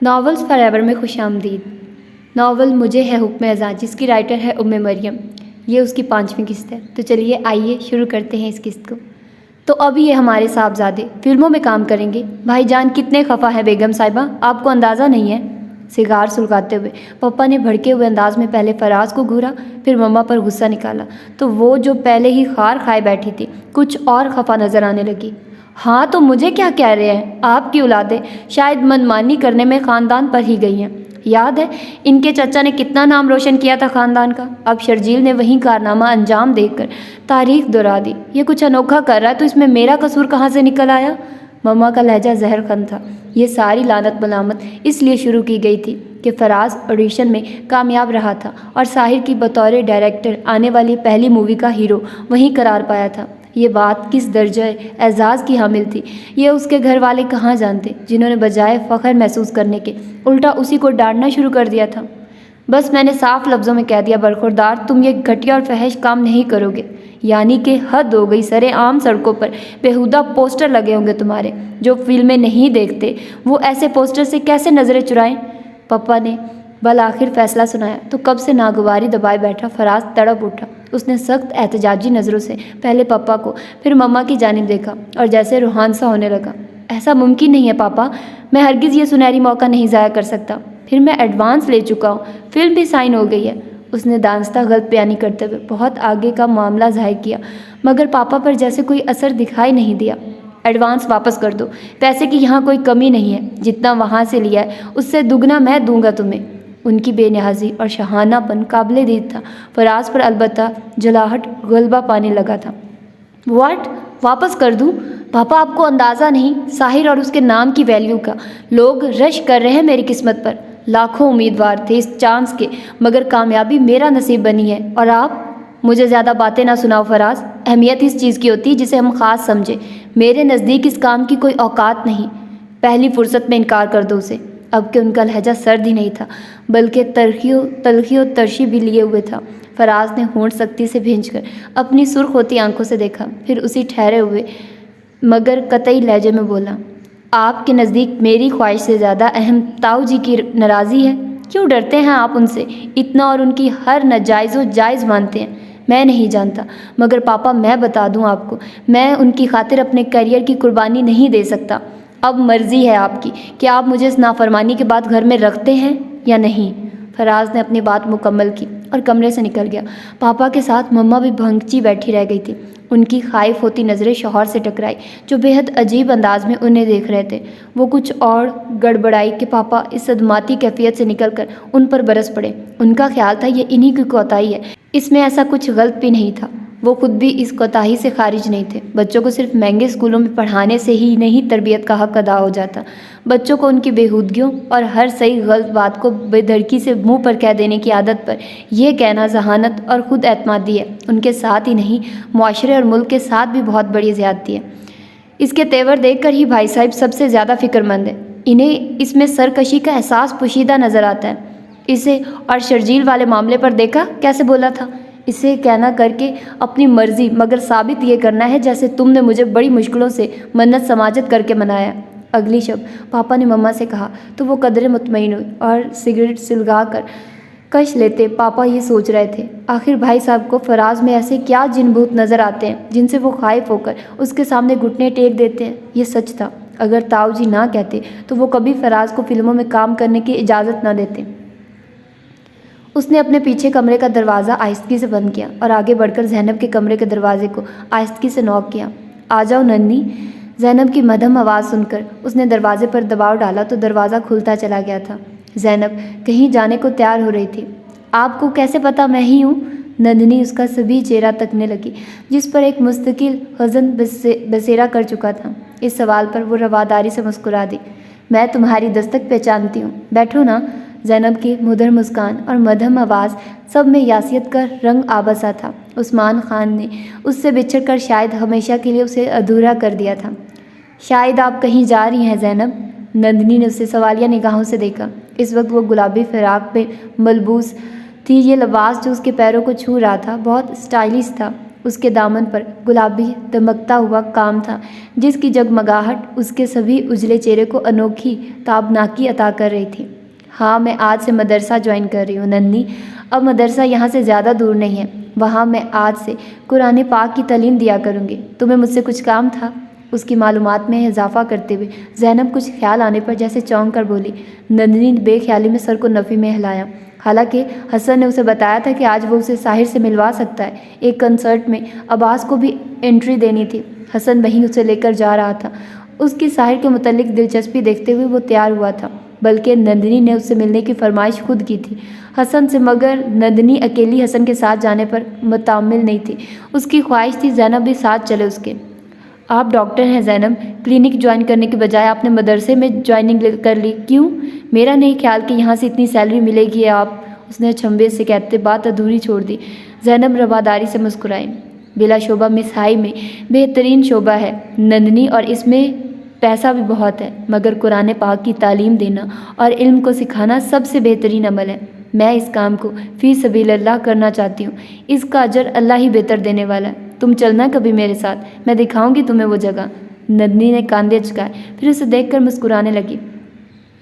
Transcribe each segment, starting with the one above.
Novels for ever میں خوش آمدید۔ ناول مجھے ہے حکم ازاں، جس کی رائٹر ہے مریم۔ یہ اس کی 5ویں قسط ہے۔ تو چلیے آئیے شروع کرتے ہیں اس قسط کو۔ تو اب یہ ہمارے صاحبزادے فلموں میں کام کریں گے۔ بھائی جان کتنے خفا ہے بیگم صاحبہ، آپ کو اندازہ نہیں ہے۔ سگار سلگاتے ہوئے پپا نے بھڑکے ہوئے انداز میں پہلے فراز کو گھورا، پھر مما پر غصہ نکالا تو وہ جو پہلے ہی خار کھائے بیٹھی تھی کچھ اور خفا نظر آنے لگی۔ ہاں تو مجھے کیا کہہ رہے ہیں؟ آپ کی اولادیں شاید منمانی کرنے میں خاندان پر ہی گئی ہیں۔ یاد ہے ان کے چچا نے کتنا نام روشن کیا تھا خاندان کا۔ اب شرجیل نے وہی کارنامہ انجام دے کر تاریخ دہرا دی۔ یہ کچھ انوکھا کر رہا ہے تو اس میں میرا قصور کہاں سے نکل آیا؟ مما کا لہجہ زہر خن تھا۔ یہ ساری لعنت ملامت اس لیے شروع کی گئی تھی کہ فراز آڈیشن میں کامیاب رہا تھا اور ساحر کی بطور ڈائریکٹر آنے والی پہلی مووی کا ہیرو وہیں قرار پایا تھا۔ یہ بات کس درجہ اعزاز کی حامل تھی یہ اس کے گھر والے کہاں جانتے، جنہوں نے بجائے فخر محسوس کرنے کے الٹا اسی کو ڈانٹنا شروع کر دیا تھا۔ بس میں نے صاف لفظوں میں کہہ دیا برخوردار تم یہ گھٹیا اور فحش کام نہیں کرو گے، یعنی کہ حد ہو گئی۔ سرے عام سڑکوں پر بےہودہ پوسٹر لگے ہوں گے تمہارے، جو فلمیں نہیں دیکھتے وہ ایسے پوسٹر سے کیسے نظریں چرائیں؟ پپا نے بالآخر فیصلہ سنایا تو کب سے ناگواری دبائے بیٹھا فراز تڑپ اٹھا۔ اس نے سخت احتجاجی نظروں سے پہلے پپا کو پھر مما کی جانب دیکھا اور جیسے روحان سا ہونے لگا۔ ایسا ممکن نہیں ہے پاپا، میں ہرگز یہ سنہری موقع نہیں ضائع کر سکتا۔ پھر میں ایڈوانس لے چکا ہوں، فلم بھی سائن ہو گئی ہے۔ اس نے دانستہ غلط بیانی کرتے ہوئے بہت آگے کا معاملہ ظاہر کیا، مگر پاپا پر جیسے کوئی اثر دکھائی نہیں دیا۔ ایڈوانس واپس کر دو، پیسے کی یہاں کوئی کمی نہیں ہے، جتنا وہاں سے لیا ہے اس سے دگنا میں دوں گا تمہیں۔ ان کی بے نیازی اور شاہانہ پن قابل دید تھا۔ فراز پر البتہ جلاہٹ غلبہ پانے لگا تھا۔ واٹ؟ واپس کر دوں؟ پاپا آپ کو اندازہ نہیں ساحر اور اس کے نام کی ویلیو کا۔ لوگ رش کر رہے ہیں میری قسمت پر، لاکھوں امیدوار تھے اس چانس کے، مگر کامیابی میرا نصیب بنی ہے۔ اور آپ؟ مجھے زیادہ باتیں نہ سناؤ فراز، اہمیت اس چیز کی ہوتی ہے جسے ہم خاص سمجھیں۔ میرے نزدیک اس کام کی کوئی اوقات نہیں، پہلی فرصت میں انکار کر دو اسے۔ اب کہ ان کا لہجہ سرد ہی نہیں تھا بلکہ تلخی و ترشی بھی لیے ہوئے تھا۔ فراز نے ہونٹ سختی سے بھینچ کر اپنی سرخ ہوتی آنکھوں سے دیکھا، پھر اسی ٹھہرے ہوئے مگر قطعی لہجے میں بولا، آپ کے نزدیک میری خواہش سے زیادہ اہم تاؤ جی کی ناراضی ہے؟ کیوں ڈرتے ہیں آپ ان سے اتنا اور ان کی ہر ناجائز و جائز مانتے ہیں؟ میں نہیں جانتا، مگر پاپا میں بتا دوں آپ کو، میں ان کی خاطر اپنے کیریئر کی قربانی نہیں دے سکتا۔ اب مرضی ہے آپ کی کہ آپ مجھے اس نافرمانی کے بعد گھر میں رکھتے ہیں یا نہیں۔ فراز نے اپنی بات مکمل کی اور کمرے سے نکل گیا۔ پاپا کے ساتھ مما بھی بھنگچی بیٹھی رہ گئی تھی۔ ان کی خائف ہوتی نظریں شوہر سے ٹکرائی جو بے حد عجیب انداز میں انہیں دیکھ رہے تھے۔ وہ کچھ اور گڑبڑائی کہ پاپا اس صدماتی کیفیت سے نکل کر ان پر برس پڑے۔ ان کا خیال تھا یہ انہی کی کوتاہی ہے، اس میں ایسا کچھ غلط بھی نہیں تھا۔ وہ خود بھی اس کوتاہی سے خارج نہیں تھے۔ بچوں کو صرف مہنگے اسکولوں میں پڑھانے سے ہی نہیں تربیت کا حق ادا ہو جاتا، بچوں کو ان کی بےہودگیوں اور ہر صحیح غلط بات کو بے دھڑکی سے منہ پر کہہ دینے کی عادت پر یہ کہنا ذہانت اور خود اعتمادی ہے۔ ان کے ساتھ ہی نہیں معاشرے اور ملک کے ساتھ بھی بہت بڑی زیادتی ہے۔ اس کے تیور دیکھ کر ہی بھائی صاحب سب سے زیادہ فکر مند ہے۔ انہیں اس میں سرکشی کا احساس پوشیدہ نظر آتا ہے۔ اسے اور شرجیل والے معاملے پر دیکھا کیسے بولا تھا، اسے کہنا کر کے اپنی مرضی مگر ثابت یہ کرنا ہے جیسے تم نے مجھے بڑی مشکلوں سے منت سماجت کر کے منایا۔ اگلی شب پاپا نے مما سے کہا تو وہ قدرے مطمئن ہوئی اور سگریٹ سلگا کر کش لیتے پاپا یہ سوچ رہے تھے آخر بھائی صاحب کو فراز میں ایسے کیا جن بھوت نظر آتے ہیں جن سے وہ خائف ہو کر اس کے سامنے گھٹنے ٹیک دیتے ہیں۔ یہ سچ تھا، اگر تاؤ جی نہ کہتے تو وہ کبھی فراز کو فلموں میں کام کرنے کی اجازت نہ دیتے۔ اس نے اپنے پیچھے کمرے کا دروازہ آہستگی سے بند کیا اور آگے بڑھ کر زینب کے کمرے کے دروازے کو آہستگی سے نوک کیا۔ آ جاؤ ننھی۔ زینب کی مدھم آواز سن کر اس نے دروازے پر دباؤ ڈالا تو دروازہ کھلتا چلا گیا تھا۔ زینب کہیں جانے کو تیار ہو رہی تھی۔ آپ کو کیسے پتا میں ہی ہوں؟ نندنی اس کا سبھی چہرہ تکنے لگی جس پر ایک مستقل حزن بسیرا کر چکا تھا۔ اس سوال پر وہ رواداری سے مسکرا دی۔ میں تمہاری دستک پہچانتی ہوں، بیٹھو نا۔ زینب کی مدھر مسکان اور مدھم آواز سب میں یاسیت کا رنگ آبسا تھا۔ عثمان خان نے اس سے بچھڑ کر شاید ہمیشہ کے لیے اسے ادھورا کر دیا تھا۔ شاید آپ کہیں جا رہی ہیں زینب؟ نندنی نے اسے سوالیہ نگاہوں سے دیکھا۔ اس وقت وہ گلابی فراق پہ ملبوس تھی۔ یہ لباس جو اس کے پیروں کو چھو رہا تھا بہت اسٹائلش تھا۔ اس کے دامن پر گلابی دمکتا ہوا کام تھا جس کی جگمگاہٹ اس کے سبھی اجلے چہرے کو انوکھی تابناکی عطا کر رہی تھی۔ ہاں، میں آج سے مدرسہ جوائن کر رہی ہوں ننھی۔ اب مدرسہ یہاں سے زیادہ دور نہیں ہے، وہاں میں آج سے قرآن پاک کی تعلیم دیا کروں گی۔ تمہیں مجھ سے کچھ کام تھا؟ اس کی معلومات میں اضافہ کرتے ہوئے زینب کچھ خیال آنے پر جیسے چونک کر بولی۔ نندنی نے بے خیالی میں سر کو نفی میں ہلایا۔ حالانکہ حسن نے اسے بتایا تھا کہ آج وہ اسے ساحر سے ملوا سکتا ہے۔ ایک کنسرٹ میں عباس کو بھی انٹری دینی تھی۔ حسن وہیں اسے لے کر جا رہا تھا۔ اس کی ساحر کے متعلق دلچسپی دیکھتے ہوئے وہ تیار ہوا تھا، بلکہ نندنی نے اس سے ملنے کی فرمائش خود کی تھی حسن سے، مگر نندنی اکیلی حسن کے ساتھ جانے پر متعامل نہیں تھی۔ اس کی خواہش تھی زینب بھی ساتھ چلے اس کے۔ آپ ڈاکٹر ہیں زینب، کلینک جوائن کرنے کے بجائے آپ نے مدرسے میں جوائننگ کر لی، کیوں؟ میرا نہیں خیال کہ یہاں سے اتنی سیلری ملے گی آپ، اس نے چھمبے سے کہتے بات ادھوری چھوڑ دی۔ زینب رواداری سے مسکرائی۔ بلا شعبہ مس ہائی میں بہترین شعبہ ہے نندنی، اور اس میں پیسہ بھی بہت ہے، مگر قرآن پاک کی تعلیم دینا اور علم کو سکھانا سب سے بہترین عمل ہے۔ میں اس کام کو فی سبیل اللہ کرنا چاہتی ہوں، اس کا اجر اللہ ہی بہتر دینے والا ہے۔ تم چلنا کبھی میرے ساتھ، میں دکھاؤں گی تمہیں وہ جگہ۔ نندنی نے کاندھے اچکائے، پھر اسے دیکھ کر مسکرانے لگی۔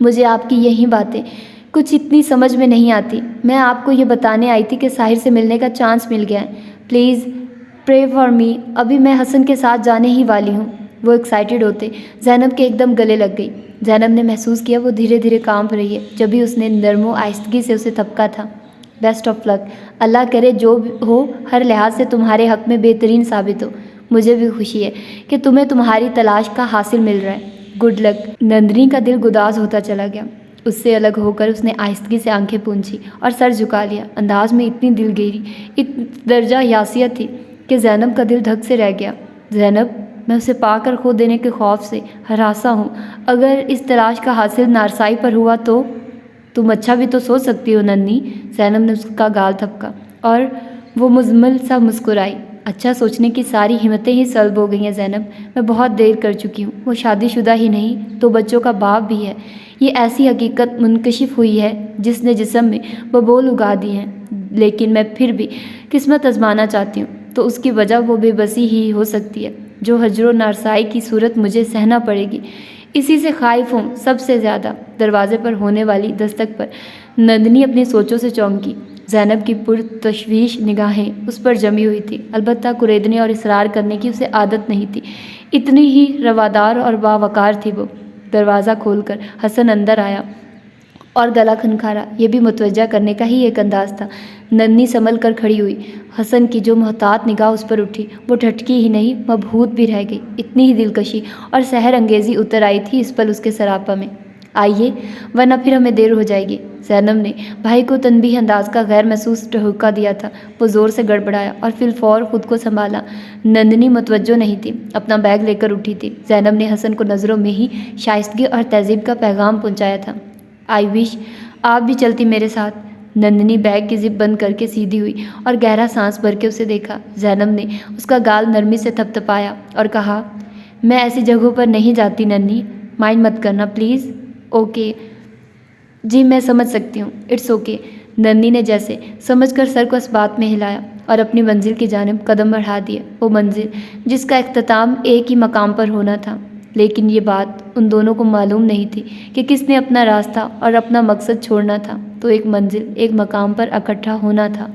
مجھے آپ کی یہی باتیں کچھ اتنی سمجھ میں نہیں آتی۔ میں آپ کو یہ بتانے آئی تھی کہ ساحر سے ملنے کا چانس مل گیا ہے۔ پلیز پرے فار می، ابھی میں حسن کے ساتھ جانے ہی والی ہوں۔ وہ ایکسائٹڈ ہوتے زینب کے ایک دم گلے لگ گئی۔ زینب نے محسوس کیا وہ دھیرے دھیرے کانپ رہی ہے، جبھی اس نے نرم و آہستگی سے اسے تھپکا تھا۔ بیسٹ آف لک، اللہ کرے جو ہو ہر لحاظ سے تمہارے حق میں بہترین ثابت ہو۔ مجھے بھی خوشی ہے کہ تمہیں تمہاری تلاش کا حاصل مل رہا ہے۔ Good luck. نندنی کا دل گداز ہوتا چلا گیا۔ اس سے الگ ہو کر اس نے آہستگی سے آنکھیں پونچھی اور سر جھکا لیا۔ انداز میں اتنی دل گیری، درجہ حساسیت تھی کہ زینب کا دل دھک سے رہ گیا۔ زینب، میں اسے پا کر کھو دینے کے خوف سے ہراساں ہوں۔ اگر اس تلاش کا حاصل نارسائی پر ہوا تو تم اچھا بھی تو سوچ سکتی ہو ننھی۔ زینب نے اس کا گال تھپکا اور وہ مزمل سا مسکرائی۔ اچھا سوچنے کی ساری ہمتیں ہی سلب ہو گئی ہیں زینب، میں بہت دیر کر چکی ہوں۔ وہ شادی شدہ ہی نہیں تو بچوں کا باپ بھی ہے۔ یہ ایسی حقیقت منکشف ہوئی ہے جس نے جسم میں ببول اگا دی ہیں، لیکن میں پھر بھی قسمت آزمانا چاہتی ہوں، تو اس کی وجہ وہ بے بسی ہی ہو سکتی ہے جو ہجر و نارسائی کی صورت مجھے سہنا پڑے گی۔ اسی سے خائف ہوں سب سے زیادہ۔ دروازے پر ہونے والی دستک پر نندنی اپنی سوچوں سے چونکی۔ زینب کی پرتشویش نگاہیں اس پر جمی ہوئی تھی، البتہ کریدنے اور اصرار کرنے کی اسے عادت نہیں تھی، اتنی ہی روادار اور باوقار تھی وہ۔ دروازہ کھول کر حسن اندر آیا اور گلا کھنکھارا، یہ بھی متوجہ کرنے کا ہی ایک انداز تھا۔ نندنی سنبھل کر کھڑی ہوئی۔ حسن کی جو محتاط نگاہ اس پر اٹھی وہ ٹھٹکی ہی نہیں مبہوت بھی رہ گئی۔ اتنی ہی دلکشی اور سحر انگیزی اتر آئی تھی اس پل اس کے سراپا میں۔ آئیے، ورنہ پھر ہمیں دیر ہو جائے گی۔ زینب نے بھائی کو تنبیہ انداز کا غیر محسوس ٹھہکا دیا تھا۔ وہ زور سے گڑبڑایا اور فی الفور خود کو سنبھالا۔ نندنی متوجہ نہیں تھی، اپنا بیگ لے کر اٹھی تھی۔ زینب نے حسن کو نظروں میں ہی شائستگی اور تہذیب کا پیغام پہنچایا تھا۔ آئی وش آپ بھی چلتی میرے ساتھ۔ نندنی بیگ کی زپ بند کر کے سیدھی ہوئی اور گہرا سانس بھر کے اسے دیکھا۔ زینب نے اس کا گال نرمی سے تھپ تھپایا اور کہا، میں ایسی جگہوں پر نہیں جاتی ننھی، مائنڈ مت کرنا پلیز۔ اوکے جی، میں سمجھ سکتی ہوں، اٹس اوکے۔ نندنی نے جیسے سمجھ کر سر کو اس بات میں ہلایا اور اپنی منزل کی جانب قدم بڑھا دیا، وہ منزل جس کا اختتام ایک ہی مقام پر ہونا تھا۔ لیکن یہ بات ان دونوں کو معلوم نہیں تھی کہ کس نے اپنا راستہ اور اپنا مقصد چھوڑنا تھا تو ایک منزل ایک مقام پر اکٹھا ہونا تھا۔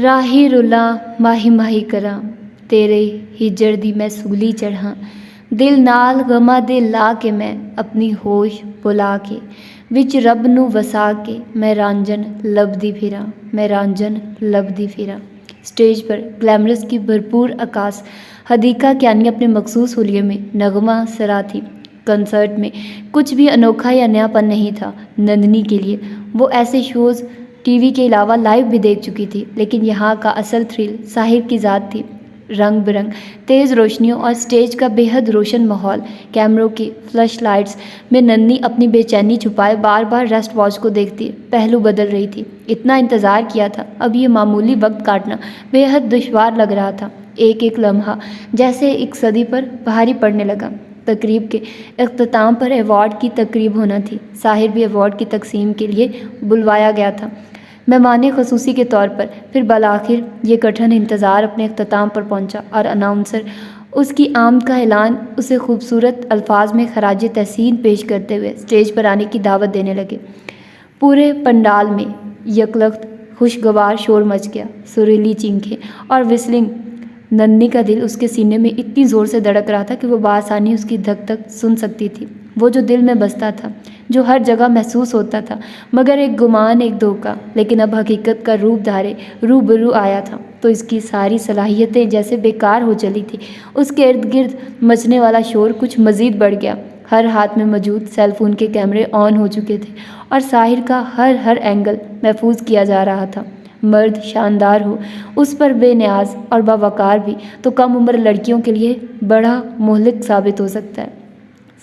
راہی رلا ماہی ماہی کراں، تیرے ہجر دی میں سولی چڑھاں، دل نال غماں دے لا کے میں اپنی ہوش بلا کے، وچ رب نو وسا کے میں رانجن لبدی پھراں، میں رانجن لبدی پھراں۔ اسٹیج پر گلیمرس کی بھرپور عکاس حدیقہ کیانی اپنے مخصوص حلیے میں نغمہ سرا تھی۔ کنسرٹ میں کچھ بھی انوکھا یا نیا پن نہیں تھا نندنی کے لیے۔ وہ ایسے شوز ٹی وی کے علاوہ لائیو بھی دیکھ چکی تھی، لیکن یہاں کا اصل تھرل ساحر کی ذات تھی۔ رنگ برنگ تیز روشنیوں اور اسٹیج کا بے حد روشن ماحول، کیمروں کی فلش لائٹس میں نندنی اپنی بے چینی چھپائے بار بار ریسٹ واچ کو دیکھتی پہلو بدل رہی تھی۔ اتنا انتظار کیا تھا، اب یہ معمولی وقت کاٹنا بے حد دشوار لگ رہا تھا۔ ایک ایک لمحہ جیسے ایک صدی پر بھاری پڑنے لگا۔ تقریب کے اختتام پر ایوارڈ کی تقریب ہونا تھی۔ ساحر بھی ایوارڈ کی تقسیم کے لیے بلوایا گیا تھا۔ مہمان خصوصی کے طور پر۔ پھر بالآخر یہ کٹھن انتظار اپنے اختتام پر پہنچا اور اناؤنسر اس کی آمد کا اعلان اسے خوبصورت الفاظ میں خراج تحسین پیش کرتے ہوئے اسٹیج پر آنے کی دعوت دینے لگے۔ پورے پنڈال میں یکلخت خوشگوار شور مچ گیا، سریلی چینخیں اور وسلنگ۔ نندنی کا دل اس کے سینے میں اتنی زور سے دھڑک رہا تھا کہ وہ بآسانی اس کی دھک دھک سن سکتی تھی، وہ جو دل میں بستا تھا، جو ہر جگہ محسوس ہوتا تھا، مگر ایک گمان، ایک دھوکہ، لیکن اب حقیقت کا روپ دھارے روبرو آیا تھا تو اس کی ساری صلاحیتیں جیسے بیکار ہو چلی تھی۔ اس کے ارد گرد مچنے والا شور کچھ مزید بڑھ گیا۔ ہر ہاتھ میں موجود سیل فون کے کیمرے آن ہو چکے تھے اور ساحر کا ہر اینگل محفوظ کیا جا رہا تھا۔ مرد شاندار ہو، اس پر بے نیاز اور باوقار بھی، تو کم عمر لڑکیوں کے لیے بڑا مہلک ثابت ہو سکتا ہے۔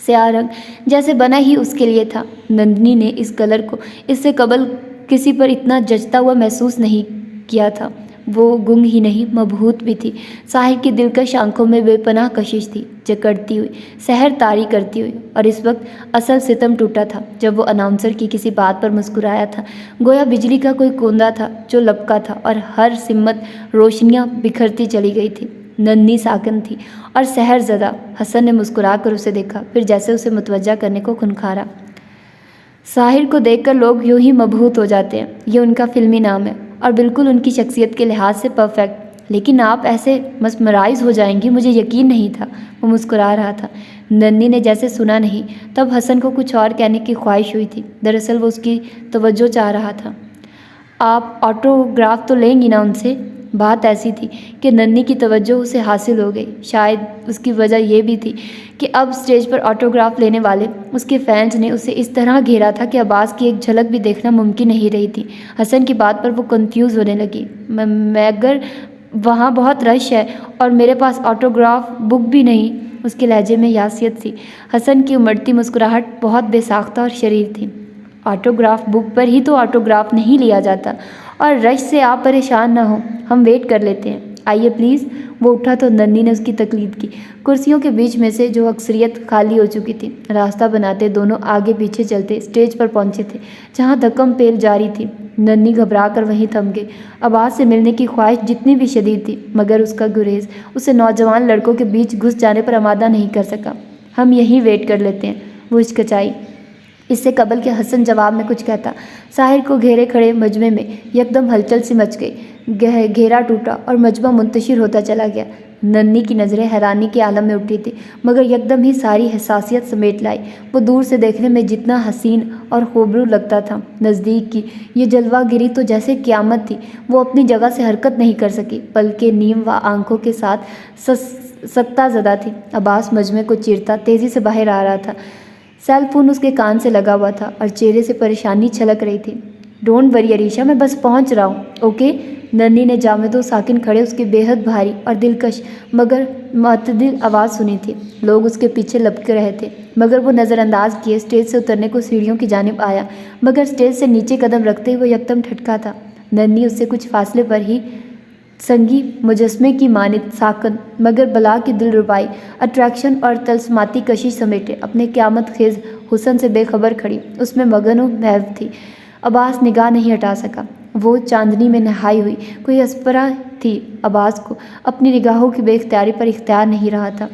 سیاہ رنگ جیسے بنا ہی اس کے لیے تھا۔ نندنی نے اس کلر کو اس سے قبل کسی پر اتنا جچتا ہوا محسوس نہیں کیا تھا۔ وہ گنگ ہی نہیں، مبہوت بھی تھی۔ ساحر کی دلکش آنکھوں میں بے پناہ کشش تھی، جکڑتی ہوئی، سحر طاری کرتی ہوئی، اور اس وقت اصل ستم ٹوٹا تھا جب وہ اناؤنسر کی کسی بات پر مسکرایا تھا، گویا بجلی کا کوئی کوندا تھا جو لپکا تھا اور ہر سمت روشنیاں بکھرتی چلی گئی تھی۔ نندنی ساکن تھی اور سحر زدہ۔ حسن نے مسکرا کر اسے دیکھا، پھر جیسے اسے متوجہ کرنے کو کھنکھارا۔ ساحر کو دیکھ کر لوگ یوں ہی مبہوت ہو جاتے ہیں، یہ ان کا فلمی نام ہے، اور بالکل ان کی شخصیت کے لحاظ سے پرفیکٹ۔ لیکن آپ ایسے مسمرائز ہو جائیں گی، مجھے یقین نہیں تھا۔ وہ مسکرا رہا تھا۔ نندنی نے جیسے سنا نہیں۔ تب حسن کو کچھ اور کہنے کی خواہش ہوئی تھی، دراصل وہ اس کی توجہ چاہ رہا تھا۔ آپ آٹوگراف تو لیں گی نا ان سے؟ بات ایسی تھی کہ نندنی کی توجہ اسے حاصل ہو گئی۔ شاید اس کی وجہ یہ بھی تھی کہ اب اسٹیج پر آٹوگراف لینے والے اس کے فینس نے اسے اس طرح گھیرا تھا کہ عباس کی ایک جھلک بھی دیکھنا ممکن نہیں رہی تھی۔ حسن کی بات پر وہ کنفیوز ہونے لگی۔ مگر وہاں بہت رش ہے اور میرے پاس آٹوگراف بک بھی نہیں۔ اس کے لہجے میں یاسیت تھی۔ حسن کی امڑتی مسکراہٹ بہت بے ساختہ اور شریر تھی۔ آٹوگراف بک پر ہی تو آٹوگراف نہیں لیا جاتا، اور رش سے آپ پریشان نہ ہوں، ہم ویٹ کر لیتے ہیں، آئیے پلیز۔ وہ اٹھا تو نندنی نے اس کی تقلید کی۔ کرسیوں کے بیچ میں سے جو اکثریت خالی ہو چکی تھی، راستہ بناتے دونوں آگے پیچھے چلتے اسٹیج پر پہنچے تھے جہاں دھکم پیل جاری تھی۔ نندنی گھبرا کر وہیں تھم گئی۔ عباس سے ملنے کی خواہش جتنی بھی شدید تھی، مگر اس کا گریز اسے نوجوان لڑکوں کے بیچ گھس جانے پر آمادہ نہیں کر سکا۔ ہم یہیں ویٹ کر لیتے ہیں، وہ ہچکچائی۔ اس سے قبل کہ حسن جواب میں کچھ کہتا، ساحر کو گھیرے کھڑے مجمع میں یکدم ہلچل سی مچ گئی۔ گھیرا ٹوٹا اور مجمع منتشر ہوتا چلا گیا۔ نندنی کی نظریں حیرانی کے عالم میں اٹھی تھی، مگر یکدم ہی ساری حساسیت سمیٹ لائی۔ وہ دور سے دیکھنے میں جتنا حسین اور خوبرو لگتا تھا، نزدیک کی یہ جلوہ گری تو جیسے قیامت تھی۔ وہ اپنی جگہ سے حرکت نہیں کر سکی، بلکہ نیم و آنکھوں کے ساتھ سکتہ زدہ تھی۔ عباس مجمع کو چیرتا تیزی سے باہر آ رہا تھا۔ سیل فون اس کے کان سے لگا ہوا تھا اور چہرے سے پریشانی چھلک رہی تھی۔ ڈونٹ وری عریشہ، میں بس پہنچ رہا ہوں، اوکے؟ نندنی نے جامد و ساکن کھڑے اس کی بے حد بھاری اور دلکش مگر معتدل آواز سنی تھی۔ لوگ اس کے پیچھے لپکے رہے تھے، مگر وہ نظر انداز کیے اسٹیج سے اترنے کو سیڑھیوں کی جانب آیا، مگر اسٹیج سے نیچے قدم رکھتے ہوئے یکدم ٹھٹکا تھا۔ نندنی اس سے کچھ فاصلے پر ہی سنگی مجسمے کی مانند ساکن مگر بلا کی دلربائی، اٹریکشن اور طلسماتی کشش سمیٹے اپنے قیامت خیز حسن سے بے خبر کھڑی، اس میں مگن و محو تھی۔ عباس نگاہ نہیں ہٹا سکا۔ وہ چاندنی میں نہائی ہوئی کوئی اسپرا تھی۔ عباس کو اپنی نگاہوں کی بے اختیاری پر اختیار نہیں رہا تھا،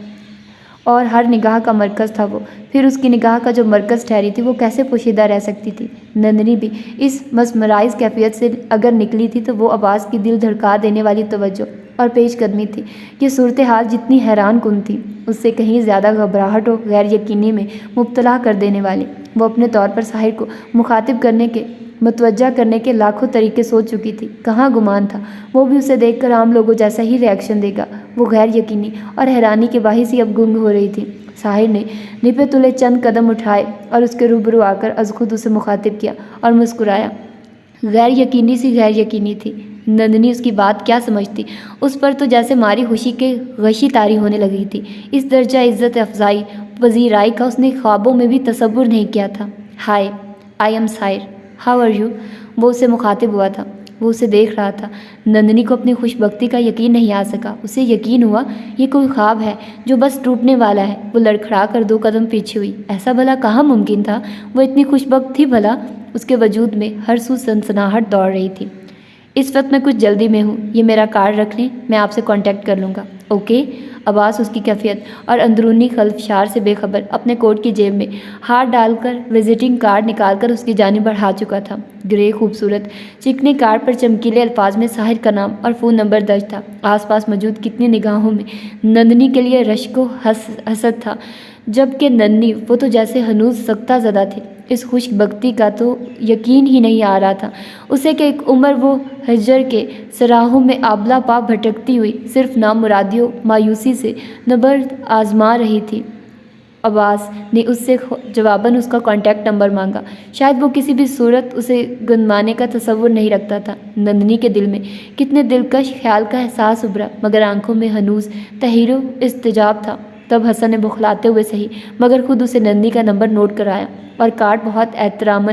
اور ہر نگاہ کا مرکز تھا وہ۔ پھر اس کی نگاہ کا جو مرکز ٹھہری تھی، وہ کیسے پوشیدہ رہ سکتی تھی؟ نندنی بھی اس مسمرائز کیفیت سے اگر نکلی تھی تو وہ عباس کی دل دھڑکا دینے والی توجہ اور پیش قدمی تھی۔ یہ صورتحال جتنی حیران کن تھی، اس سے کہیں زیادہ گھبراہٹ و غیر یقینی میں مبتلا کر دینے والی۔ وہ اپنے طور پر ساحر کو مخاطب کرنے کے، متوجہ کرنے کے لاکھوں طریقے سوچ چکی تھی۔ کہاں گمان تھا وہ بھی اسے دیکھ کر عام لوگوں جیسا ہی ری ایکشن دے گا۔ وہ غیر یقینی اور حیرانی کے باعث ہی اب گنگ ہو رہی تھی۔ ساحر نے نپے تلے چند قدم اٹھائے اور اس کے روبرو آ کر از خود اسے مخاطب کیا اور مسکرایا۔ غیر یقینی سی غیر یقینی تھی۔ نندنی اس کی بات کیا سمجھتی؟ اس پر تو جیسے ماری خوشی کے غشی طاری ہونے لگی تھی۔ اس درجہ عزت افزائی پذیرائی کا اس نے خوابوں میں بھی تصور نہیں کیا تھا۔ Hi, I'm Sahir, how are you? وہ اسے مخاطب ہوا تھا۔ وہ اسے دیکھ رہا تھا۔ نندنی کو اپنی خوش بختی کا یقین نہیں آ سکا۔ اسے یقین ہوا یہ کوئی خواب ہے جو بس ٹوٹنے والا ہے۔ وہ لڑکھڑا کر 2 قدم پیچھے ہوئی۔ ایسا بھلا کہاں ممکن تھا؟ وہ اتنی خوش بخت تھی بھلا؟ اس کے وجود میں ہر سو سنسناہٹ دوڑ رہی تھی۔ اس وقت میں کچھ جلدی میں ہوں، یہ میرا کارڈ رکھ لیں، میں آپ سے کانٹیکٹ کر لوں گا، اوکے؟ عباس اس کی کیفیت اور اندرونی خلفشار سے بے خبر اپنے کوٹ کی جیب میں ہاتھ ڈال کر وزٹنگ کارڈ نکال کر اس کی جانب بڑھا چکا تھا۔ گرے خوبصورت چکنے کارڈ پر چمکیلے الفاظ میں ساحر کا نام اور فون نمبر درج تھا۔ آس پاس موجود کتنی نگاہوں میں نندنی کے لیے رشک و حسد تھا، جبکہ نندنی وہ تو جیسے ہنوز سکتہ زدہ تھی۔ اس خوش بختی کا تو یقین ہی نہیں آ رہا تھا اسے کہ ایک عمر وہ ہجر کے سراہوں میں آبلا پا بھٹکتی ہوئی صرف نامرادی و مایوسی سے نبرد آزما رہی تھی۔ عباس نے اس سے جواباً اس کا کانٹیکٹ نمبر مانگا۔ شاید وہ کسی بھی صورت اسے گنوانے کا تصور نہیں رکھتا تھا۔ نندنی کے دل میں کتنے دلکش خیال کا احساس ابھرا، مگر آنکھوں میں ہنوز تحیر و استجاب تھا۔ تب حسن نے بخلاتے ہوئے صحیح مگر خود اسے نندنی کا نمبر نوٹ کرایا اور کارڈ بہت احترام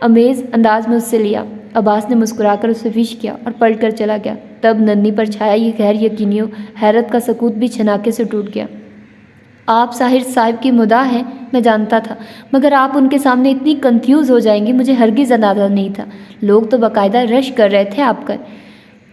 آمیز انداز میں اس سے لیا۔ عباس نے مسکرا کر اسے وش کیا اور پلٹ کر چلا گیا۔ تب نندنی پر چھایا یہ غیر یقینی و حیرت کا سکوت بھی چھناکے سے ٹوٹ گیا۔ آپ ساحر صاحب کی مداح ہیں، میں جانتا تھا، مگر آپ ان کے سامنے اتنی کنفیوز ہو جائیں گے مجھے ہرگز اندازہ نہیں تھا۔ لوگ تو باقاعدہ رش کر رہے تھے آپ کا۔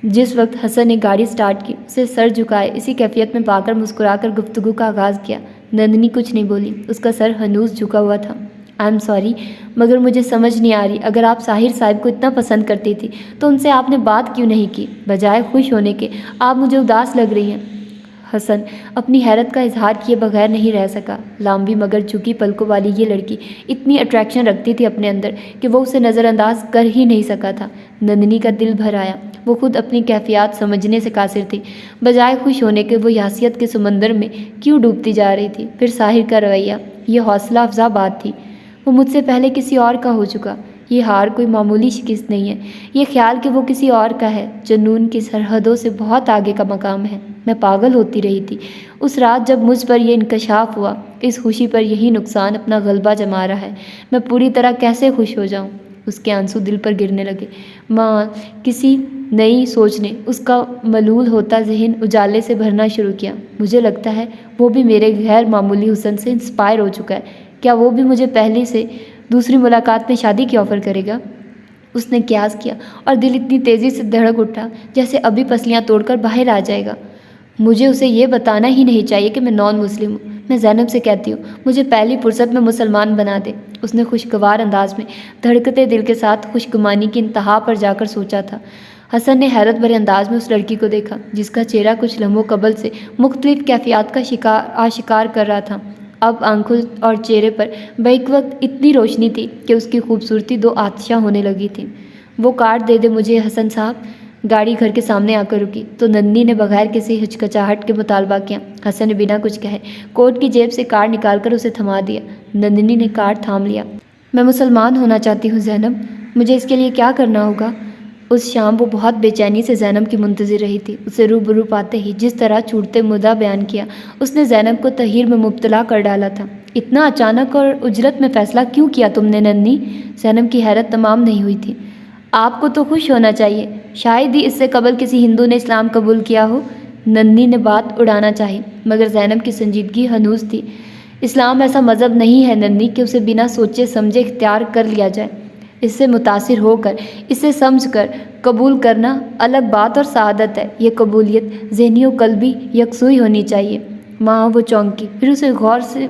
جس وقت حسن نے گاڑی سٹارٹ کی، اسے سر جھکائے اسی کیفیت میں پا کر مسکرا کر گفتگو کا آغاز کیا۔ نندنی کچھ نہیں بولی، اس کا سر ہنوز جھکا ہوا تھا۔ آئی ایم سوری، مگر مجھے سمجھ نہیں آ رہی، اگر آپ ساحر صاحب کو اتنا پسند کرتی تھی تو ان سے آپ نے بات کیوں نہیں کی؟ بجائے خوش ہونے کے آپ مجھے اداس لگ رہی ہیں۔ حسن اپنی حیرت کا اظہار کیے بغیر نہیں رہ سکا۔ لامبی مگر جھکی پلکوں والی یہ لڑکی اتنی اٹریکشن رکھتی تھی اپنے اندر کہ وہ اسے نظر انداز کر ہی نہیں سکا تھا۔ نندنی کا دل بھر آیا، وہ خود اپنی کیفیات سمجھنے سے قاصر تھی، بجائے خوش ہونے کے وہ یاسیت کے سمندر میں کیوں ڈوبتی جا رہی تھی۔ پھر ساحر کا رویہ، یہ حوصلہ افزا بات تھی، وہ مجھ سے پہلے کسی اور کا ہو چکا۔ یہ ہار کوئی معمولی شکست نہیں ہے، یہ خیال کہ وہ کسی اور کا ہے جنون کی سرحدوں سے بہت آگے کا مقام ہے۔ میں پاگل ہوتی رہی تھی اس رات جب مجھ پر یہ انکشاف ہوا، اس خوشی پر یہی نقصان اپنا غلبہ جما رہا ہے، میں پوری طرح کیسے خوش ہو جاؤں؟ اس کے آنسو دل پر گرنے لگے۔ ماں کسی نئی سوچ نے اس کا ملول ہوتا ذہن اجالے سے بھرنا شروع کیا۔ مجھے لگتا ہے وہ بھی میرے غیر معمولی حسن سے انسپائر ہو چکا ہے، کیا وہ بھی مجھے پہلے سے دوسری ملاقات میں شادی کی آفر کرے گا؟ اس نے قیاس کیا اور دل اتنی تیزی سے دھڑک اٹھا جیسے ابھی پسلیاں توڑ کر باہر آ جائے گا۔ مجھے اسے یہ بتانا ہی نہیں چاہیے کہ میں نان مسلم ہوں، میں زینب سے کہتی ہوں مجھے پہلی فرصت میں مسلمان بنا دے۔ اس نے خوشگوار انداز میں دھڑکتے دل کے ساتھ خوشگمانی کی انتہا پر جا کر سوچا تھا۔ حسن نے حیرت بھرے انداز میں اس لڑکی کو دیکھا جس کا چہرہ کچھ لمحوں قبل سے مختلف کیفیات کا آشکار کر رہا تھا۔ اب آنکھوں اور چہرے پر بیک وقت اتنی روشنی تھی کہ اس کی خوبصورتی دو آتشاں ہونے لگی تھی۔ وہ کارڈ دے دے مجھے حسن صاحب۔ گاڑی گھر کے سامنے آ کر رکی تو نندنی نے بغیر کسی ہچکچاہٹ کے مطالبہ کیا۔ حسن نے بنا کچھ کہے کوٹ کی جیب سے کارڈ نکال کر اسے تھما دیا۔ نندنی نے کارڈ تھام لیا۔ میں مسلمان ہونا چاہتی ہوں زینب، مجھے اس کے لیے کیا کرنا ہوگا؟ اس شام وہ بہت بے چینی سے زینب کی منتظر رہی تھی۔ اسے روبرو پاتے ہی جس طرح چھوٹتے مدعا بیان کیا، اس نے زینب کو تحیر میں مبتلا کر ڈالا تھا۔ اتنا اچانک اور اجرت میں فیصلہ کیوں کیا تم نے نندنی؟ زینب کی حیرت تمام نہیں ہوئی تھی۔ آپ کو تو خوش ہونا چاہیے، شاید ہی اس سے قبل کسی ہندو نے اسلام قبول کیا ہو۔ نندنی نے بات اڑانا چاہی مگر زینب کی سنجیدگی ہنوز تھی۔ اسلام ایسا مذہب نہیں ہے نندنی کہ اسے بنا سوچے سمجھے اختیار کر لیا جائے، اس سے متاثر ہو کر اسے سمجھ کر قبول کرنا الگ بات اور سعادت ہے۔ یہ قبولیت ذہنی و قلبی یکسوئی ہونی چاہیے۔ ماں وہ چونکی، پھر اسے غور سے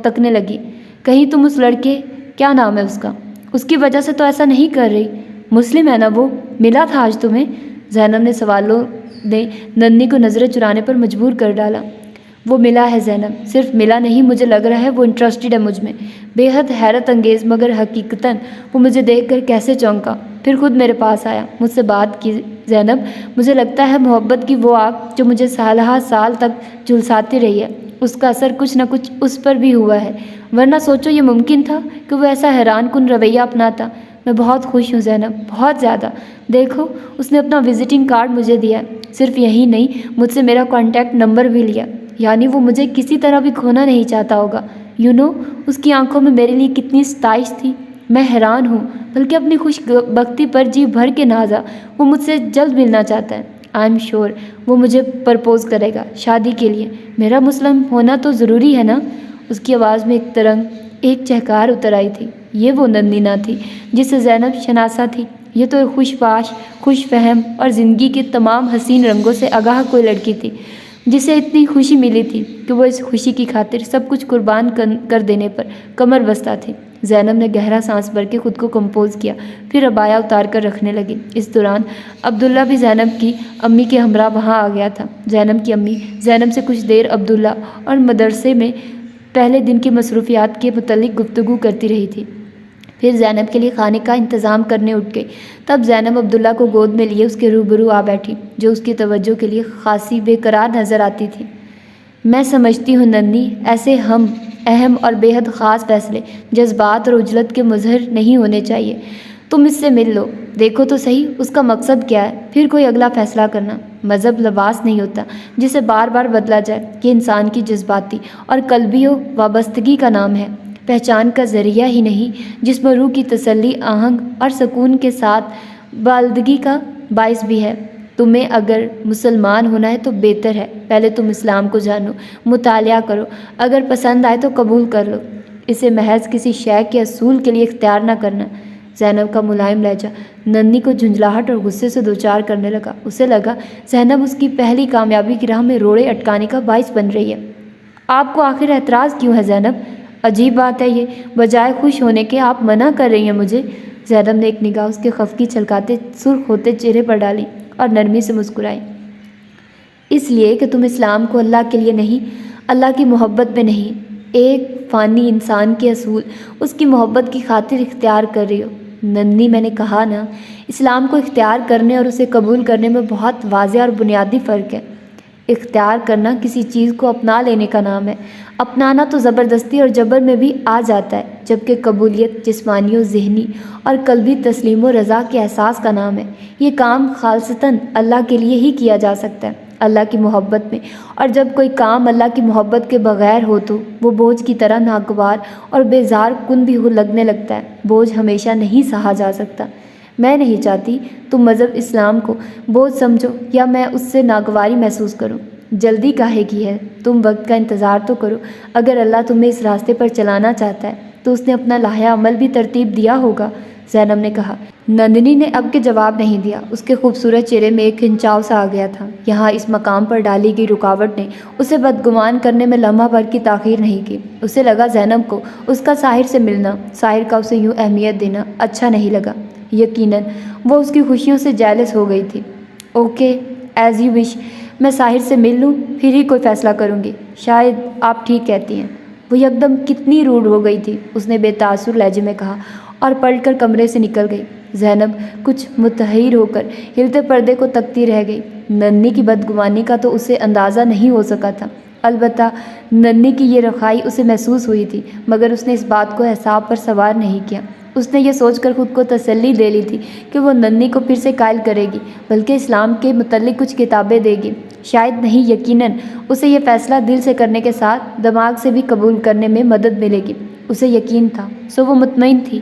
تکنے لگی۔ کہیں تم اس لڑکے، کیا نام ہے اس کا، اس کی وجہ سے تو ایسا نہیں کر رہی؟ مسلم ہے نا وہ، ملا تھا آج تمہیں؟ زینب نے سوالوں نے نندنی کو نظریں چرانے پر مجبور کر ڈالا۔ وہ ملا ہے زینب، صرف ملا نہیں، مجھے لگ رہا ہے وہ انٹرسٹڈ ہے مجھ میں۔ بے حد حیرت انگیز مگر حقیقتاً وہ مجھے دیکھ کر کیسے چونکا، پھر خود میرے پاس آیا، مجھ سے بات کی۔ زینب مجھے لگتا ہے محبت کی وہ آگ جو مجھے سالہ سال تک جھلساتی رہی ہے، اس کا اثر کچھ نہ کچھ اس پر بھی ہوا ہے، ورنہ سوچو یہ ممکن تھا کہ وہ ایسا حیران کن رویہ اپناتا۔ میں بہت خوش ہوں زینب، بہت زیادہ۔ دیکھو اس نے اپنا وزٹنگ کارڈ مجھے دیا ہے، صرف یہی نہیں مجھ سے میرا کانٹیکٹ نمبر بھی لیا، یعنی وہ مجھے کسی طرح بھی کھونا نہیں چاہتا ہوگا۔ یو نو اس کی آنکھوں میں میرے لیے کتنی ستائش تھی، میں حیران ہوں، بلکہ اپنی خوش بختی پر جی بھر کے نازا۔ وہ مجھ سے جلد ملنا چاہتا ہے، آئی ایم شیور وہ مجھے پرپوز کرے گا شادی کے لیے۔ میرا مسلم ہونا تو ضروری ہے نا؟ اس کی آواز میں ایک ترنگ، ایک چہکار اتر آئی تھی۔ یہ وہ نندی نہ تھی جسے زینب شناسا تھی، یہ تو ایک خوش باش، خوش فہم اور زندگی کے تمام حسین رنگوں سے آگاہ کوئی لڑکی تھی جسے اتنی خوشی ملی تھی کہ وہ اس خوشی کی خاطر سب کچھ قربان کر دینے پر کمر بستہ تھی۔ زینب نے گہرا سانس بھر کے خود کو کمپوز کیا، پھر عبایا اتار کر رکھنے لگی۔ اس دوران عبداللہ بھی زینب کی امی کے ہمراہ وہاں آ گیا تھا۔ زینب کی امی زینب سے کچھ دیر عبداللہ اور مدرسے میں پہلے دن کی مصروفیات کے متعلق گفتگو کرتی رہی تھی، پھر زینب کے لیے کھانے کا انتظام کرنے اٹھ گئی۔ تب زینب عبداللہ کو گود میں لیے اس کے روبرو آ بیٹھی، جو اس کی توجہ کے لیے خاصی بے قرار نظر آتی تھی۔ میں سمجھتی ہوں ننی، ایسے اہم اور بے حد خاص فیصلے جذبات اور عجلت کے مظہر نہیں ہونے چاہیے۔ تم اس سے مل لو، دیکھو تو صحیح اس کا مقصد کیا ہے، پھر کوئی اگلا فیصلہ کرنا۔ مذہب لباس نہیں ہوتا جسے بار بار بدلا جائے، یہ انسان کی جذباتی اور قلبی وابستگی کا نام ہے، پہچان کا ذریعہ ہی نہیں، جس میں روح کی تسلی، آہنگ اور سکون کے ساتھ بالدگی کا باعث بھی ہے۔ تمہیں اگر مسلمان ہونا ہے تو بہتر ہے پہلے تم اسلام کو جانو، مطالعہ کرو، اگر پسند آئے تو قبول کر لو، اسے محض کسی شے کے اصول کے لیے اختیار نہ کرنا۔ زینب کا ملائم لہجہ ننی کو جھنجھلاہٹ اور غصے سے دوچار کرنے لگا۔ اسے لگا زینب اس کی پہلی کامیابی کی راہ میں روڑے اٹکانے کا باعث بن رہی ہے۔ آپ کو آخر اعتراض کیوں ہے زینب؟ عجیب بات ہے یہ، بجائے خوش ہونے کے آپ منع کر رہی ہیں مجھے۔ زینب نے ایک نگاہ اس کے خفگی چھلکاتے سرخ ہوتے چہرے پر ڈالی اور نرمی سے مسکرائی۔ اس لیے کہ تم اسلام کو اللہ کے لیے نہیں، اللہ کی محبت میں نہیں، ایک فانی انسان کے اصول، اس کی محبت کی خاطر اختیار کر رہی ہو۔ ننی، میں نے کہا نا، اسلام کو اختیار کرنے اور اسے قبول کرنے میں بہت واضح اور بنیادی فرق ہے۔ اختیار کرنا کسی چیز کو اپنا لینے کا نام ہے، اپنانا تو زبردستی اور جبر میں بھی آ جاتا ہے، جبکہ قبولیت جسمانی و ذہنی اور قلبی تسلیم و رضا کے احساس کا نام ہے۔ یہ کام خالصتاً اللہ کے لیے ہی کیا جا سکتا ہے، اللہ کی محبت میں، اور جب کوئی کام اللہ کی محبت کے بغیر ہو تو وہ بوجھ کی طرح ناگوار اور بیزار کن بھی لگنے لگتا ہے۔ بوجھ ہمیشہ نہیں سہا جا سکتا۔ میں نہیں چاہتی تم مذہب اسلام کو بوجھ سمجھو یا میں اس سے ناگواری محسوس کروں۔ جلدی کاہے کی ہے؟ تم وقت کا انتظار تو کرو۔ اگر اللہ تمہیں اس راستے پر چلانا چاہتا ہے تو اس نے اپنا لائحہ عمل بھی ترتیب دیا ہوگا، زینب نے کہا۔ نندنی نے اب کے جواب نہیں دیا۔ اس کے خوبصورت چہرے میں ایک کھنچاؤ سا آ گیا تھا۔ یہاں اس مقام پر ڈالی گئی رکاوٹ نے اسے بدگمان کرنے میں لمحہ بھر کی تاخیر نہیں کی۔ اسے لگا زینب کو اس کا ساحر سے ملنا، ساحر کا اسے یوں اہمیت دینا اچھا نہیں لگا۔ یقیناً وہ اس کی خوشیوں سے جیلس ہو گئی تھی۔ اوکے، ایز یو وش، میں ساحر سے مل لوں پھر ہی کوئی فیصلہ کروں گی۔ شاید آپ ٹھیک کہتی ہیں۔ وہ یکدم کتنی روڈ ہو گئی تھی، اس نے بے تاثر لہجے میں کہا اور پلٹ کر کمرے سے نکل گئی۔ زینب کچھ متحیر ہو کر ہلتے پردے کو تکتی رہ گئی۔ ننی کی بدگمانی کا تو اسے اندازہ نہیں ہو سکا تھا، البتہ ننی کی یہ رخائی اسے محسوس ہوئی تھی، مگر اس نے اس بات کو اعصاب پر سوار نہیں کیا۔ اس نے یہ سوچ کر خود کو تسلی دے لی تھی کہ وہ ننی کو پھر سے قائل کرے گی، بلکہ اسلام کے متعلق کچھ کتابیں دے گی۔ شاید نہیں، یقیناً اسے یہ فیصلہ دل سے کرنے کے ساتھ دماغ سے بھی قبول کرنے میں مدد ملے گی۔ اسے یقین تھا، سو وہ مطمئن تھی۔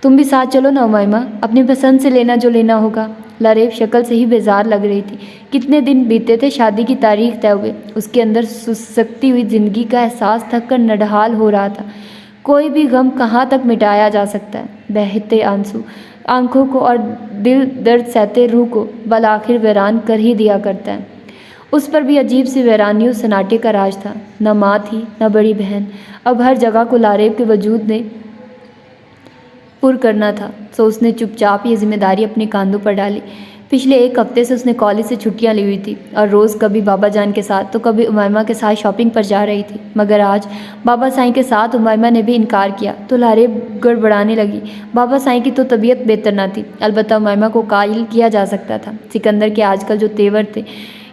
تم بھی ساتھ چلو نا امیمہ، اپنی پسند سے لینا جو لینا ہوگا۔ لاریب شکل سے ہی بیزار لگ رہی تھی۔ کتنے دن بیتے تھے شادی کی تاریخ طے ہوئے، اس کے اندر سسکتی ہوئی زندگی کا احساس تھک کر نڈھال ہو رہا تھا۔ کوئی بھی غم کہاں تک مٹایا جا سکتا ہے؟ بہتے آنسو آنکھوں کو اور دل درد سہتے روح کو بالآخر ویران کر ہی دیا کرتا ہے۔ اس پر بھی عجیب سی ویرانی و سناٹے کا راج تھا، نہ ماں تھی نہ بڑی بہن، اب ہر جگہ کو لاریب کے وجود نے پر کرنا تھا، سو اس نے چپ چاپ یہ ذمہ داری اپنے کاندھوں پر ڈالی۔ پچھلے ایک ہفتے سے اس نے کالج سے چھٹیاں لی ہوئی تھی اور روز کبھی بابا جان کے ساتھ تو کبھی امیمہ کے ساتھ شاپنگ پر جا رہی تھی، مگر آج بابا سائیں کے ساتھ امیمہ نے بھی انکار کیا تو لاریب گڑبڑانے لگی۔ بابا سائیں کی تو طبیعت بہتر نہ تھی، البتہ امیمہ کو قائل کیا جا سکتا تھا۔ سکندر کے آج کل جو تیور تھے،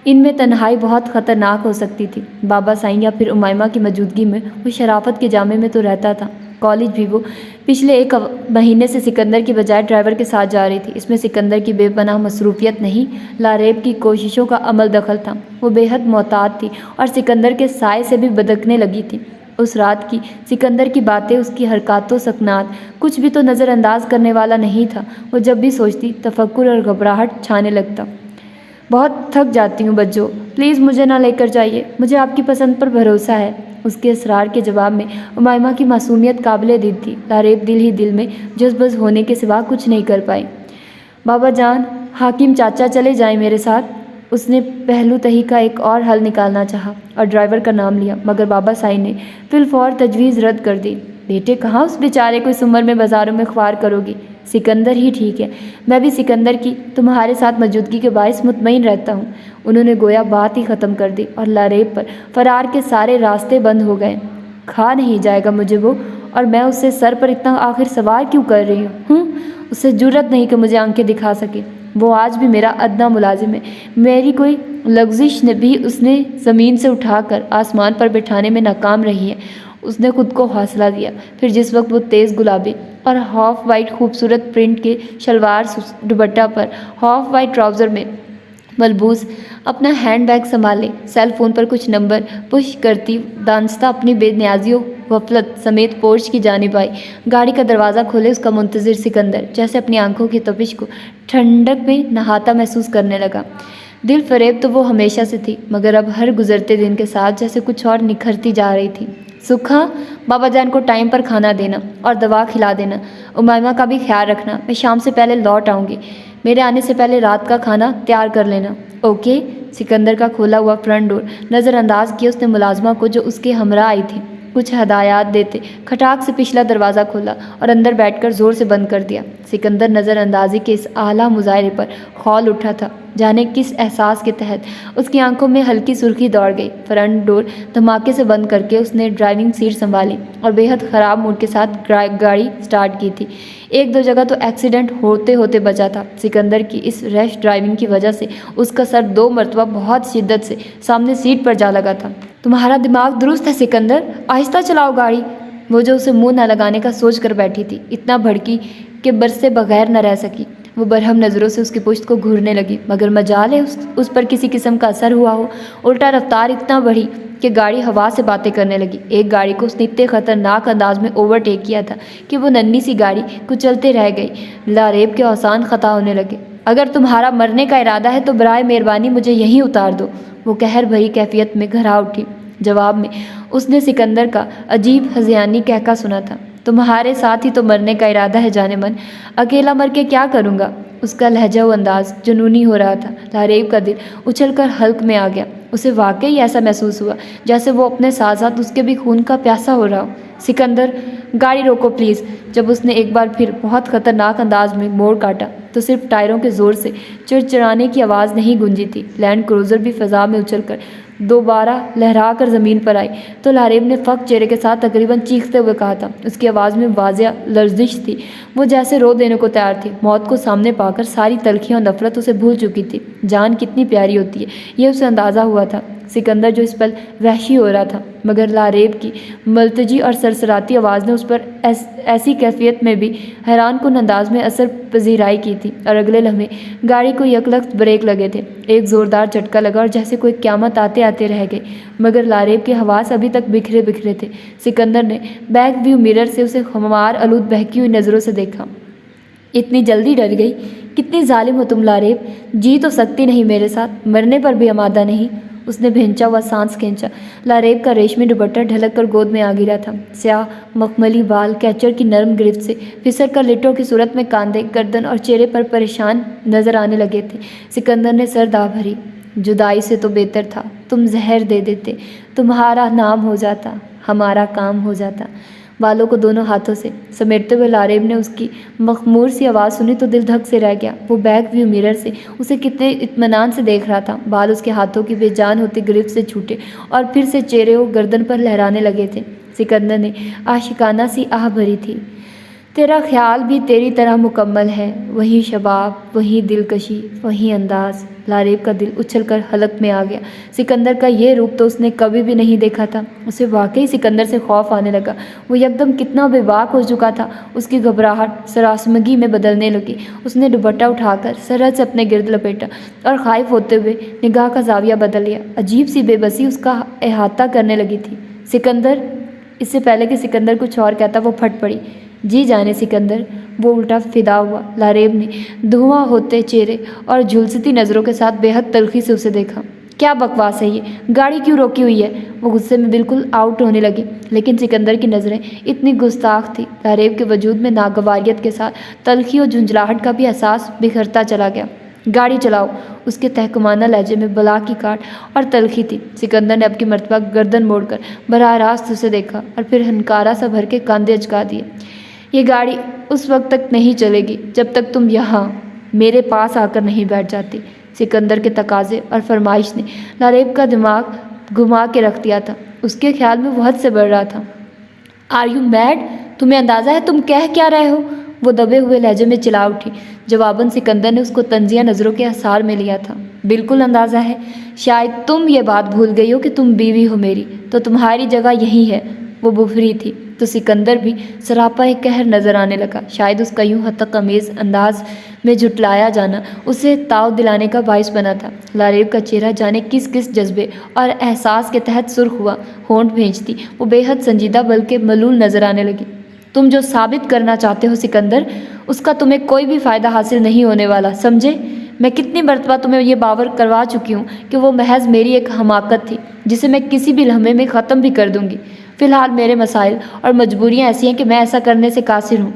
ان میں تنہائی بہت خطرناک ہو سکتی تھی۔ بابا سائیں یا پھر امیمہ کی موجودگی میں وہ شرافت کے جامے میں تو رہتا تھا۔ کالج بھی وہ پچھلے ایک مہینے سے سکندر کی بجائے ڈرائیور کے ساتھ جا رہی تھی۔ اس میں سکندر کی بے پناہ مصروفیت نہیں، لاریب کی کوششوں کا عمل دخل تھا۔ وہ بے حد محتاط تھی اور سکندر کے سائے سے بھی بدکنے لگی تھی۔ اس رات کی سکندر کی باتیں، اس کی حرکات و سکنات، کچھ بھی تو نظر انداز کرنے والا نہیں تھا۔ وہ جب بھی سوچتی تفکر اور گھبراہٹ چھانے لگتا۔ بہت تھک جاتی ہوں بچوں، پلیز مجھے نہ لے کر جائیے، مجھے آپ کی پسند پر بھروسہ ہے۔ اس کے اصرار کے جواب میں امیمہ کی معصومیت قابل دید تھی۔ لاریب دل ہی دل میں جذبز ہونے کے سوا کچھ نہیں کر پائی۔ بابا جان، حاکم چاچا چلے جائیں میرے ساتھ۔ اس نے پہلو تہی کا ایک اور حل نکالنا چاہا اور ڈرائیور کا نام لیا، مگر بابا سائن نے فی الفور تجویز رد کر دی۔ بیٹے، کہاں اس بیچارے کو اس عمر میں بازاروں میں خوار کرو گی؟ سکندر ہی ٹھیک ہے، میں بھی سکندر کی تمہارے ساتھ موجودگی کے باعث مطمئن رہتا ہوں۔ انہوں نے گویا بات ہی ختم کر دی اور لاریب پر فرار کے سارے راستے بند ہو گئے۔ کھا نہیں جائے گا مجھے وہ، اور میں اس سے سر پر اتنا آخر سوار کیوں کر رہی ہوں؟ اسے جرت نہیں کہ مجھے آنکھیں دکھا سکے۔ وہ آج بھی میرا ادنیٰ ملازم ہے۔ میری کوئی لغزش بھی اس نے زمین سے اٹھا کر آسمان پر بٹھانے میں ناکام رہی ہے۔ اس نے خود کو حوصلہ دیا۔ پھر جس وقت وہ تیز گلابی اور ہاف وائٹ خوبصورت پرنٹ کے شلوار دوپٹہ پر ہاف وائٹ ٹراؤزر میں ملبوس اپنا ہینڈ بیگ سنبھالے سیل فون پر کچھ نمبر پش کرتی دانستہ اپنی بے نیازی و غفلت سمیت پورچ کی جانب آئی، گاڑی کا دروازہ کھولے اس کا منتظر سکندر جیسے اپنی آنکھوں کی تپش کو ٹھنڈک میں نہاتا محسوس کرنے لگا۔ دل فریب تو وہ ہمیشہ سے تھی، مگر اب ہر گزرتے دن کے ساتھ جیسے کچھ اور نکھرتی جا رہی تھی۔ سکھا، بابا جان کو ٹائم پر کھانا دینا اور دوا کھلا دینا۔ امیمہ کا بھی خیال رکھنا۔ میں شام سے پہلے لوٹ آؤں گی۔ میرے آنے سے پہلے رات کا کھانا تیار کر لینا۔ اوکے۔ سکندر کا کھولا ہوا فرنٹ ڈور نظر انداز کیا اس نے ملازمہ کو جو اس کے ہمراہ آئی تھی۔ کچھ ہدایات دیتے کھٹاک سے پچھلا دروازہ کھولا اور اندر بیٹھ کر زور سے بند کر دیا۔ سکندر نظر اندازی کے اس اعلیٰ مظاہرے پر کھول اٹھا تھا، جانے کس احساس کے تحت اس کی آنکھوں میں ہلکی سرخی دوڑ گئی۔ فرنٹ ڈور دھماکے سے بند کر کے اس نے ڈرائیونگ سیٹ سنبھالی اور بے حد خراب موڈ کے ساتھ گاڑی سٹارٹ کی تھی۔ ایک دو جگہ تو ایکسیڈنٹ ہوتے ہوتے بچا تھا۔ سکندر کی اس ریش ڈرائیونگ کی وجہ سے اس کا سر 2 مرتبہ بہت شدت سے سامنے سیٹ پر جا لگا تھا۔ تمہارا دماغ درست ہے سکندر، آہستہ چلاؤ گاڑی۔ وہ جو اسے منہ نہ لگانے کا سوچ کر بیٹھی تھی اتنا بھڑکی کہ برسے بغیر نہ رہ سکی۔ وہ برہم نظروں سے اس کی پشت کو گھورنے لگی، مگر مجال ہے اس پر کسی قسم کا اثر ہوا ہو۔ الٹا رفتار اتنا بڑھی کہ گاڑی ہوا سے باتیں کرنے لگی۔ ایک گاڑی کو اس نے اتنے خطرناک انداز میں اوورٹیک کیا تھا کہ وہ ننھی سی گاڑی کچلتے رہ گئی۔ لاریب کے اوزان خطا ہونے لگے۔ اگر تمہارا مرنے کا ارادہ ہے تو برائے مہربانی مجھے یہیں اتار دو، وہ قہر بھری کیفیت میں گھرا اٹھی۔ جواب میں اس نے سکندر کا عجیب ہذیانی کہکا سنا تھا۔ تمہارے ساتھ ہی تو مرنے کا ارادہ ہے جانے من، اکیلا مر کے کیا کروں گا؟ اس کا لہجہ و انداز جنونی ہو رہا تھا۔ لاریب کا دل اچھل کر حلق میں آ گیا۔ اسے واقعی ایسا محسوس ہوا جیسے وہ اپنے ساتھ ساتھ اس کے بھی خون کا پیاسا ہو رہا ہو۔ سکندر، گاڑی روکو پلیز۔ جب اس نے ایک بار پھر بہت خطرناک انداز میں موڑ کاٹا تو صرف ٹائروں کے زور سے چڑچڑانے کی آواز نہیں گونجی تھی۔ لینڈ کروزر بھی فضا میں اچھل کر دوبارہ لہرا کر زمین پر آئی تو لاریب نے فقط چہرے کے ساتھ تقریباً چیختے ہوئے کہا تھا۔ اس کی آواز میں واضح لرزش تھی، وہ جیسے رو دینے کو تیار تھی۔ موت کو سامنے پا کر ساری تلخیاں اور نفرت اسے بھول چکی تھی۔ جان کتنی پیاری ہوتی ہے یہ اسے اندازہ ہوا تھا۔ سکندر جو اس پل وحشی ہو رہا تھا، مگر لاریب کی ملتجی اور سرسراتی آواز نے اس پر ایسی کیفیت میں بھی حیران کن انداز میں اثر پذیرائی کی تھی، اور اگلے لمحے گاڑی کو یکلخت بریک لگے تھے۔ ایک زوردار جھٹکا لگا اور جیسے کوئی قیامت آتے آتے رہ گئی، مگر لاریب کے حواس ابھی تک بکھرے بکھرے تھے۔ سکندر نے بیک ویو مرر سے اسے خمار آلود بہکی ہوئی نظروں سے دیکھا۔ اتنی جلدی ڈر گئی؟ کتنی ظالم ہو تم لاریب، جی تو سکتی نہیں میرے ساتھ، مرنے پر بھی آمادہ نہیں۔ اس نے بھینچا ہوا سانس کھینچا۔ لاریب کا ریشمی دوپٹہ ڈھلک کر گود میں آ گرا تھا۔ سیاہ مخملی بال کیچر کی نرم گرفت سے پھسل کر لٹوں کی صورت میں کاندھے، گردن اور چہرے پر پریشان نظر آنے لگے تھے۔ سکندر نے سر دھا بھری۔ جدائی سے تو بہتر تھا تم زہر دے دیتے، تمہارا نام ہو جاتا، ہمارا کام ہو جاتا۔ بالوں کو دونوں ہاتھوں سے سمیٹتے ہوئے لاریب نے اس کی مخمور سی آواز سنی تو دل دھک سے رہ گیا۔ وہ بیک ویو مرر سے اسے کتنے اطمینان سے دیکھ رہا تھا۔ بال اس کے ہاتھوں کی بے جان ہوتی گرفت سے چھوٹے اور پھر سے چہرے و گردن پر لہرانے لگے تھے۔ سکندر نے عاشقانہ سی آہ بھری تھی۔ تیرا خیال بھی تیری طرح مکمل ہے، وہی شباب، وہی دلکشی، وہی انداز۔ لاریب کا دل اچھل کر حلق میں آ گیا۔ سکندر کا یہ روپ تو اس نے کبھی بھی نہیں دیکھا تھا۔ اسے واقعی سکندر سے خوف آنے لگا۔ وہ یکدم کتنا بے باک ہو چکا تھا۔ اس کی گھبراہٹ سراسمگی میں بدلنے لگی۔ اس نے دوپٹہ اٹھا کر سرحد سے اپنے گرد لپیٹا اور خائف ہوتے ہوئے نگاہ کا زاویہ بدل لیا۔ عجیب سی بے بسی اس کا احاطہ کرنے لگی تھی۔ سکندر! اس سے پہلے کہ سکندر کچھ اور کہتا وہ پھٹ پڑی۔ جی جانے سکندر! وہ الٹا فدا ہوا۔ لاریب نے دھواں ہوتے چہرے اور جھلستی نظروں کے ساتھ بے حد تلخی سے اسے دیکھا۔ کیا بکواس ہے یہ، گاڑی کیوں روکی ہوئی ہے؟ وہ غصے میں بالکل آؤٹ ہونے لگے، لیکن سکندر کی نظریں اتنی گستاخ تھی، لاریب کے وجود میں ناگواریت کے ساتھ تلخی اور جھنجھلاہٹ کا بھی احساس بکھرتا چلا گیا۔ گاڑی چلاؤ، اس کے تحکمانہ لہجے میں بلا کی کاٹ اور تلخی تھی۔ سکندر نے اب کی مرتبہ گردن موڑ کر براہ راست اسے دیکھا اور پھر ہنکارا سا بھر کے کاندھے اچکا دیے۔ یہ گاڑی اس وقت تک نہیں چلے گی جب تک تم یہاں میرے پاس آ کر نہیں بیٹھ جاتی۔ سکندر کے تقاضے اور فرمائش نے لاریب کا دماغ گھما کے رکھ دیا تھا، اس کے خیال میں وہ حد سے بڑھ رہا تھا۔ Are you mad? تمہیں اندازہ ہے تم کہہ کیا رہے ہو؟ وہ دبے ہوئے لہجے میں چلا اٹھی۔ جواباً سکندر نے اس کو طنزیہ نظروں کے اثار میں لیا تھا۔ بالکل اندازہ ہے، شاید تم یہ بات بھول گئی ہو کہ تم بیوی ہو میری، تو تمہاری جگہ یہی ہے۔ وہ بفری تھی تو سکندر بھی سراپا ایک قہر نظر آنے لگا۔ شاید اس کا یوں ہتک انداز میں جھٹلایا جانا اسے تاؤ دلانے کا باعث بنا تھا۔ لاریب کا چہرہ جانے کس کس جذبے اور احساس کے تحت سرخ ہوا، ہونٹ بھینچتی وہ بے حد سنجیدہ بلکہ ملول نظر آنے لگی۔ تم جو ثابت کرنا چاہتے ہو سکندر، اس کا تمہیں کوئی بھی فائدہ حاصل نہیں ہونے والا، سمجھے؟ میں کتنی مرتبہ تمہیں یہ باور کروا چکی ہوں کہ وہ محض میری ایک حماقت تھی جسے میں کسی بھی لمحے میں ختم بھی کر دوں گی۔ فی الحال میرے مسائل اور مجبوریاں ایسی ہیں کہ میں ایسا کرنے سے قاصر ہوں،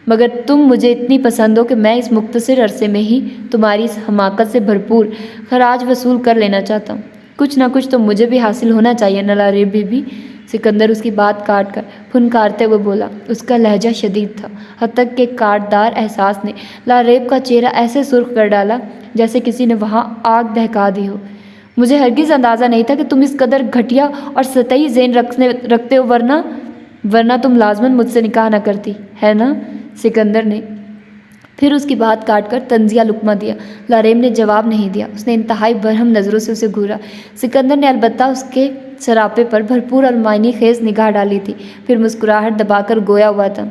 مگر تم مجھے اتنی پسند ہو کہ میں اس مختصر عرصے میں ہی تمہاری اس حماقت سے بھرپور خراج وصول کر لینا چاہتا ہوں۔ کچھ نہ کچھ تو مجھے بھی حاصل ہونا چاہیے نا لاریب بیوی؟ سکندر اس کی بات کاٹ کر پھنکارتے ہوئے بولا۔ اس کا لہجہ شدید تھا، حتیٰ کہ کاٹدار احساس نے لاریب کا چہرہ ایسے سرخ کر ڈالا جیسے کسی نے وہاں آگ دہکا دی ہو۔ مجھے ہرگز اندازہ نہیں تھا کہ تم اس قدر گھٹیا اور سطحی ذہن رکھتے ہو، ورنہ تم لازماً مجھ سے نکاح نہ کرتی، ہے نا؟ سکندر نے پھر اس کی بات کاٹ کر طنزیہ لقمہ دیا۔ لاریب نے جواب نہیں دیا، اس نے انتہائی برہم نظروں سے اسے گھورا۔ سکندر نے البتہ اس کے سراپے پر بھرپور اور معنی خیز نگاہ ڈالی تھی، پھر مسکراہٹ دبا کر گویا ہوا تھا۔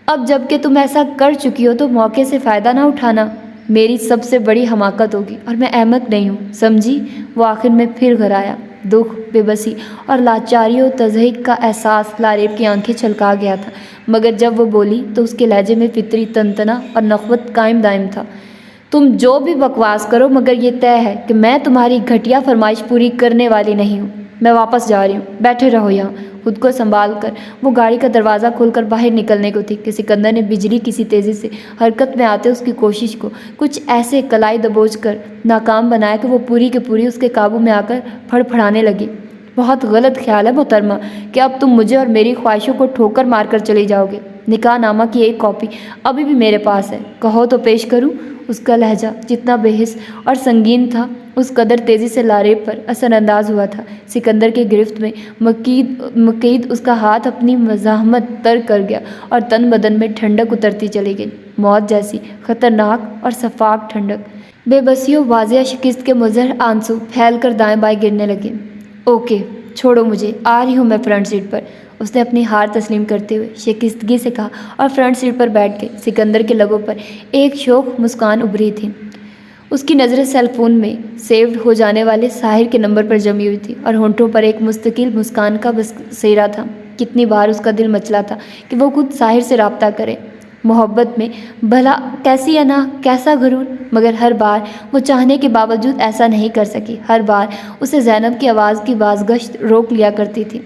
اب جب کہ تم ایسا کر چکی ہو تو موقع سے فائدہ نہ اٹھانا میری سب سے بڑی حماقت ہوگی، اور میں احمق نہیں ہوں، سمجھی؟ وہ آخر میں پھر گھرایا۔ دکھ، بے بسی اور لاچاری و تضحیک کا احساس لاریب کی آنکھیں چھلکا گیا تھا، مگر جب وہ بولی تو اس کے لہجے میں فطری تنتنا اور نخوت قائم دائم تھا۔ تم جو بھی بکواس کرو، مگر یہ طے ہے کہ میں تمہاری گھٹیا فرمائش پوری کرنے والی نہیں ہوں۔ میں واپس جا رہی ہوں، بیٹھے رہو یہاں۔ خود کو سنبھال کر وہ گاڑی کا دروازہ کھول کر باہر نکلنے کو تھی کہ سکندر نے بجلی کسی تیزی سے حرکت میں آتے اس کی کوشش کو کچھ ایسے کلائی دبوچ کر ناکام بنایا کہ وہ پوری کی پوری اس کے قابو میں آ کر پھڑپھڑانے لگی۔ بہت غلط خیال ہے محترمہ کہ اب تم مجھے اور میری خواہشوں کو ٹھوکر مار کر چلی جاؤ گے۔ نکاح نامہ کی ایک کاپی ابھی بھی میرے پاس ہے، کہو تو پیش کروں؟ اس کا لہجہ جتنا بے حس اور سنگین تھا، اس قدر تیزی سے لاریب پر اثر انداز ہوا تھا۔ سکندر کے گرفت میں مقید اس کا ہاتھ اپنی مزاحمت ترک کر گیا اور تن بدن میں ٹھنڈک اترتی چلی گئی، موت جیسی خطرناک اور شفاف ٹھنڈک۔ بے بسی و واضح شکست کے مظہر آنسو پھیل کر دائیں بائیں گرنے لگے۔ اوکے، چھوڑو مجھے، آ رہی ہوں میں فرنٹ سیٹ پر، اس نے اپنی ہار تسلیم کرتے ہوئے شکستگی سے کہا اور فرنٹ سیٹ پر بیٹھ گئی۔ سکندر کے لبوں پر ایک شوخ مسکان ابھری تھی، اس کی نظریں سیل فون میں سیوڈ ہو جانے والے ساحر کے نمبر پر جمی ہوئی تھی اور ہونٹوں پر ایک مستقل مسکان کا بسیرا تھا۔ کتنی بار اس کا دل مچلا تھا کہ وہ خود ساحر سے رابطہ کرے، محبت میں بھلا کیسی انا، کیسا غرور، مگر ہر بار وہ چاہنے کے باوجود ایسا نہیں کر سکی۔ ہر بار اسے زینب کی آواز کی بازگشت روک لیا کرتی تھی۔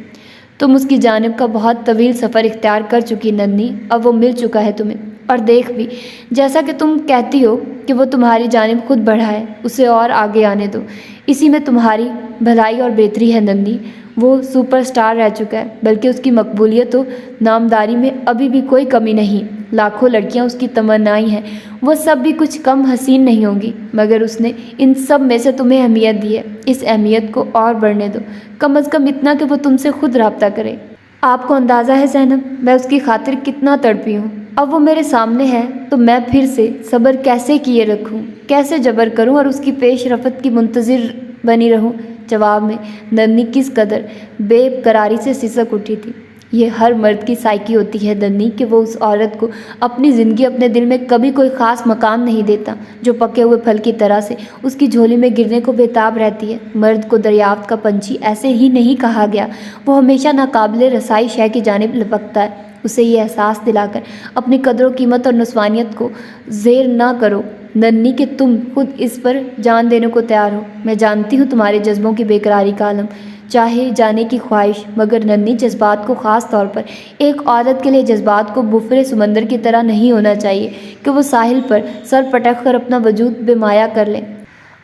تم اس کی جانب کا بہت طویل سفر اختیار کر چکی ننھی، اب وہ مل چکا ہے تمہیں، اور دیکھ بھی جیسا کہ تم کہتی ہو کہ وہ تمہاری جانب خود بڑھا ہے، اسے اور آگے آنے دو، اسی میں تمہاری بھلائی اور بہتری ہے ننھی۔ وہ سپر سٹار رہ چکا ہے، بلکہ اس کی مقبولیت و نامداری میں ابھی بھی کوئی کمی نہیں۔ لاکھوں لڑکیاں اس کی تمنائی ہیں، وہ سب بھی کچھ کم حسین نہیں ہوں گی، مگر اس نے ان سب میں سے تمہیں اہمیت دی ہے۔ اس اہمیت کو اور بڑھنے دو، کم از کم اتنا کہ وہ تم سے خود رابطہ کرے۔ آپ کو اندازہ ہے زینب، میں اس کی خاطر کتنا تڑپی ہوں۔ اب وہ میرے سامنے ہے تو میں پھر سے صبر کیسے کیے رکھوں، کیسے جبر کروں اور اس کی پیش رفت کی منتظر بنی رہوں؟ جواب میں ننھی کس قدر بے قراری سے سسک اٹھی تھی۔ یہ ہر مرد کی سائیکی ہوتی ہے ننھی کہ وہ اس عورت کو اپنی زندگی اپنے دل میں کبھی کوئی خاص مقام نہیں دیتا، جو پکے ہوئے پھل کی طرح سے اس کی جھولی میں گرنے کو بےتاب رہتی ہے۔ مرد کو دریافت کا پنچھی ایسے ہی نہیں کہا گیا، وہ ہمیشہ ناقابل رسائی شے کی جانب لپکتا ہے۔ اسے یہ احساس دلا کر اپنی قدر و قیمت اور نسوانیت کو زیر نہ کرو ننھی کہ تم خود اس پر جان دینے کو تیار ہو۔ میں جانتی ہوں تمہارے جذبوں کی بے قراری کا عالم، چاہے جانے کی خواہش، مگر ننھی جذبات کو خاص طور پر ایک عورت کے لیے جذبات کو بفرے سمندر کی طرح نہیں ہونا چاہیے کہ وہ ساحل پر سر پٹک کر اپنا وجود بے مایا کر لے۔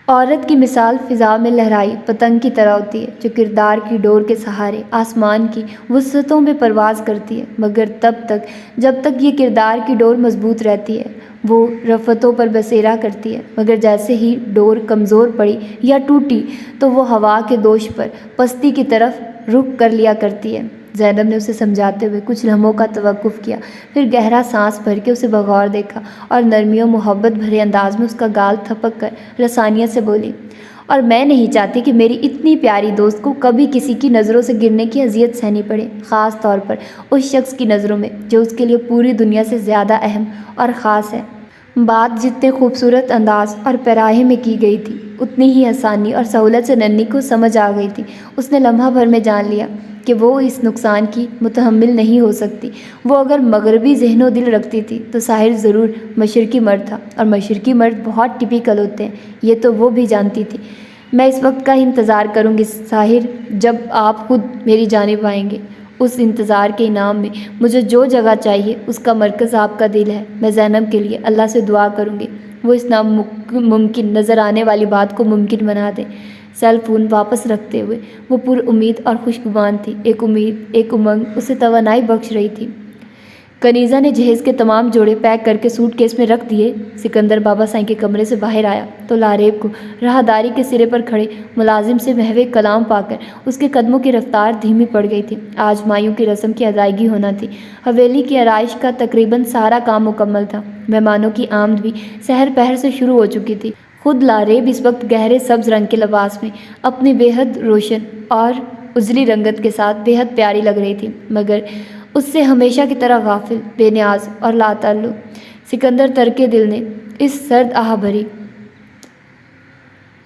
عورت کی مثال فضا میں لہرائی پتنگ کی طرح ہوتی ہے جو کردار کی ڈور کے سہارے آسمان کی وسعتوں میں پرواز کرتی ہے، مگر تب تک جب تک یہ کردار کی ڈور مضبوط رہتی ہے وہ رفتوں پر بسیرا کرتی ہے، مگر جیسے ہی ڈور کمزور پڑی یا ٹوٹی تو وہ ہوا کے دوش پر پستی کی طرف رخ کر لیا کرتی ہے۔ زینب نے اسے سمجھاتے ہوئے کچھ لمحوں کا توقف کیا، پھر گہرا سانس بھر کے اسے بغور دیکھا اور نرمی و محبت بھرے انداز میں اس کا گال تھپک کر رسانیت سے بولی، اور میں نہیں چاہتی کہ میری اتنی پیاری دوست کو کبھی کسی کی نظروں سے گرنے کی اذیت سہنی پڑے، خاص طور پر اس شخص کی نظروں میں جو اس کے لیے پوری دنیا سے زیادہ اہم اور خاص ہے۔ بات جتنے خوبصورت انداز اور پیراہے میں کی گئی تھی اتنی ہی آسانی اور سہولت سے ننھی کو سمجھ آ گئی تھی۔ اس نے لمحہ بھر میں جان لیا کہ وہ اس نقصان کی متحمل نہیں ہو سکتی۔ وہ اگر مغربی ذہن و دل رکھتی تھی تو ساحر ضرور مشرقی مرد تھا، اور مشرقی مرد بہت ٹپیکل ہوتے ہیں، یہ تو وہ بھی جانتی تھی۔ میں اس وقت کا انتظار کروں گی ساحر جب آپ خود میری جانب آئیں گے۔ اس انتظار کے انعام میں مجھے جو جگہ چاہیے اس کا مرکز آپ کا دل ہے۔ میں زینب کے لیے اللہ سے دعا کروں گی وہ اس ناممکن نظر آنے والی بات کو ممکن بنا دے۔ سیل فون واپس رکھتے ہوئے وہ پر امید اور خوشگوان تھی، ایک امید، ایک امنگ اسے توانائی بخش رہی تھی۔ کنیزہ نے جہیز کے تمام جوڑے پیک کر کے سوٹ کیس میں رکھ دیے۔ سکندر بابا سائیں کے کمرے سے باہر آیا تو لاریب کو راہداری کے سرے پر کھڑے ملازم سے محو کلام پا کر اس کے قدموں کی رفتار دھیمی پڑ گئی تھی۔ آج مایوں کی رسم کی ادائیگی ہونا تھی۔ حویلی کی آرائش کا تقریباً سارا کام مکمل تھا۔ مہمانوں کی آمد بھی سحر پہر سے شروع ہو چکی تھی۔ خود لاریب اس وقت گہرے سبز رنگ کے لباس میں اپنی بے حد روشن اور اجلی رنگت کے ساتھ بے حد پیاری لگ رہی تھی، مگر اس سے ہمیشہ کی طرح غافل، بے نیاز اور لا تعلق۔ سکندر ترکے دل نے اس سرد آہ بھری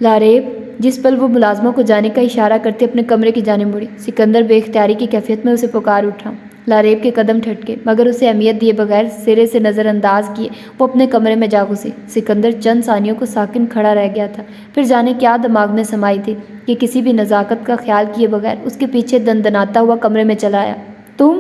لاریب جس پل وہ ملازموں کو جانے کا اشارہ کرتے اپنے کمرے کی جانب مڑی۔ سکندر بے اختیاری کی کیفیت میں اسے پکار اٹھا۔ لاریب کے قدم ٹھٹکے، مگر اسے اہمیت دیے بغیر سرے سے نظر انداز کیے وہ اپنے کمرے میں جا گھسی۔ سکندر چند ثانیوں کو ساکن کھڑا رہ گیا تھا، پھر جانے کیا دماغ میں سمائی تھی کہ کسی بھی نزاکت کا خیال کیے بغیر اس کے پیچھے دندناتا ہوا کمرے میں چلا آیا۔ تم؟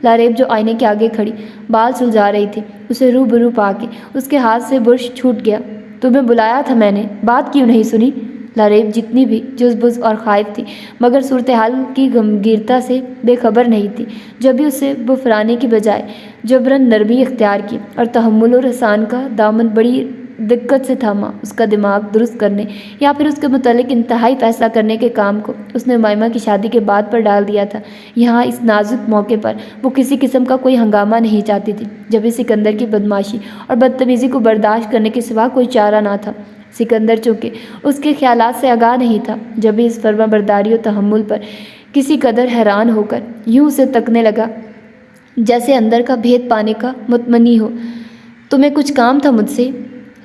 لاریب جو آئینے کے آگے کھڑی بال سلجھا رہی تھی اسے روبرو پا کے اس کے ہاتھ سے برش چھوٹ گیا۔ تمہیں بلایا تھا میں نے، بات کیوں نہیں سنی؟ لاریب جتنی بھی جزبز اور خائف تھی مگر صورتحال کی گمگیرتا سے بے خبر نہیں تھی، جب بھی اسے بفرانے کی بجائے جبراً نرمی اختیار کی اور تحمل و رسان کا دامن بڑی دقت سے تھاما۔ اس کا دماغ درست کرنے یا پھر اس کے متعلق انتہائی فیصلہ کرنے کے کام کو اس نے امائمہ کی شادی کے بعد پر ڈال دیا تھا۔ یہاں اس نازک موقع پر وہ کسی قسم کا کوئی ہنگامہ نہیں چاہتی تھی، جب اس سکندر کی بدماشی اور بدتمیزی کو برداشت کرنے کے سوا کوئی چارہ نہ تھا۔ سکندر چونکہ اس کے خیالات سے آگاہ نہیں تھا، جب بھی اس فرما برداری و تحمل پر کسی قدر حیران ہو کر یوں اسے تکنے لگا جیسے اندر کا بھید پانے کا متمنی ہو۔ تمہیں کچھ کام تھا مجھ سے؟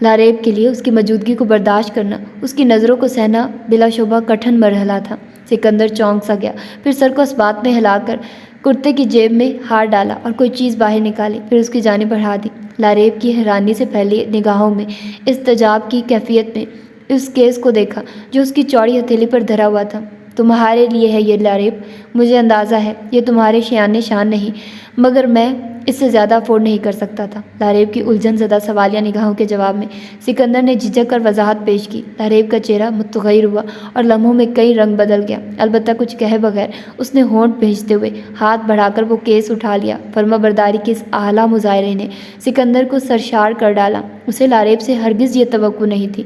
لاریب کے لیے اس کی موجودگی کو برداشت کرنا، اس کی نظروں کو سہنا بلا شبہ کٹھن مرحلہ تھا۔ سکندر چونک سا گیا، پھر سر کو اس بات میں ہلا کر کرتے کی جیب میں ہاتھ ڈالا اور کوئی چیز باہر نکالی، پھر اس کی جانب بڑھا دی۔ لاریب کی حیرانی سے پھیلی نگاہوں میں استجاب کی کیفیت میں اس کیس کو دیکھا جو اس کی چوڑی ہتھیلی پر دھرا ہوا تھا۔ تمہارے لیے ہے یہ لاریب، مجھے اندازہ ہے یہ تمہارے شیان شان نہیں، مگر میں اس سے زیادہ افورڈ نہیں کر سکتا تھا۔ لاریب کی الجھن زدہ سوالیہ نگاہوں کے جواب میں سکندر نے جھجک کر وضاحت پیش کی۔ لاریب کا چہرہ متغیر ہوا اور لمحوں میں کئی رنگ بدل گیا، البتہ کچھ کہے بغیر اس نے ہونٹ بھیجتے ہوئے ہاتھ بڑھا کر وہ کیس اٹھا لیا۔ فرما برداری کے اس اعلیٰ مظاہرے نے سکندر کو سرشار کر ڈالا، اسے لاریب سے ہرگز یہ توقع نہیں تھی۔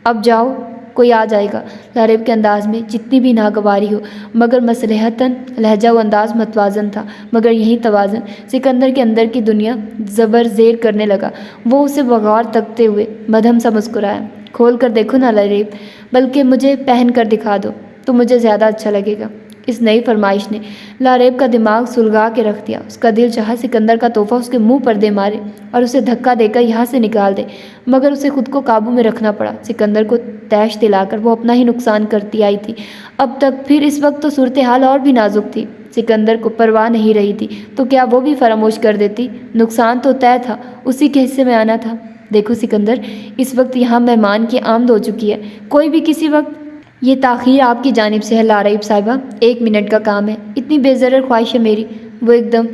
اب جاؤ، کوئی آ جائے گا۔ لاریب کے انداز میں جتنی بھی ناگواری ہو مگر مصلحتاً لہجہ و انداز متوازن تھا، مگر یہی توازن سکندر کے اندر کی دنیا زبر زیر کرنے لگا۔ وہ اسے بغور تکتے ہوئے مدھم سا مسکرایا۔ کھول کر دیکھو نا لاریب، بلکہ مجھے پہن کر دکھا دو تو مجھے زیادہ اچھا لگے گا۔ اس نئی فرمائش نے لاریب کا دماغ سلگا کے رکھ دیا۔ اس کا دل چاہا سکندر کا تحفہ اس کے منہ پر دے مارے اور اسے دھکا دے کر یہاں سے نکال دے، مگر اسے خود کو قابو میں رکھنا پڑا۔ سکندر کو تیش دلا کر وہ اپنا ہی نقصان کرتی آئی تھی اب تک، پھر اس وقت تو صورتحال اور بھی نازک تھی۔ سکندر کو پرواہ نہیں رہی تھی تو کیا وہ بھی فراموش کر دیتی؟ نقصان تو طے تھا، اسی کے حصے میں آنا تھا۔ دیکھو سکندر، اس وقت یہاں مہمان کی آمد ہو چکی ہے، کوئی بھی کسی وقت۔ یہ تاخیر آپ کی جانب سے ہے لارئب صاحبہ، 1 منٹ کا کام ہے، اتنی بے ضرر خواہش ہے میری۔ وہ ایک دم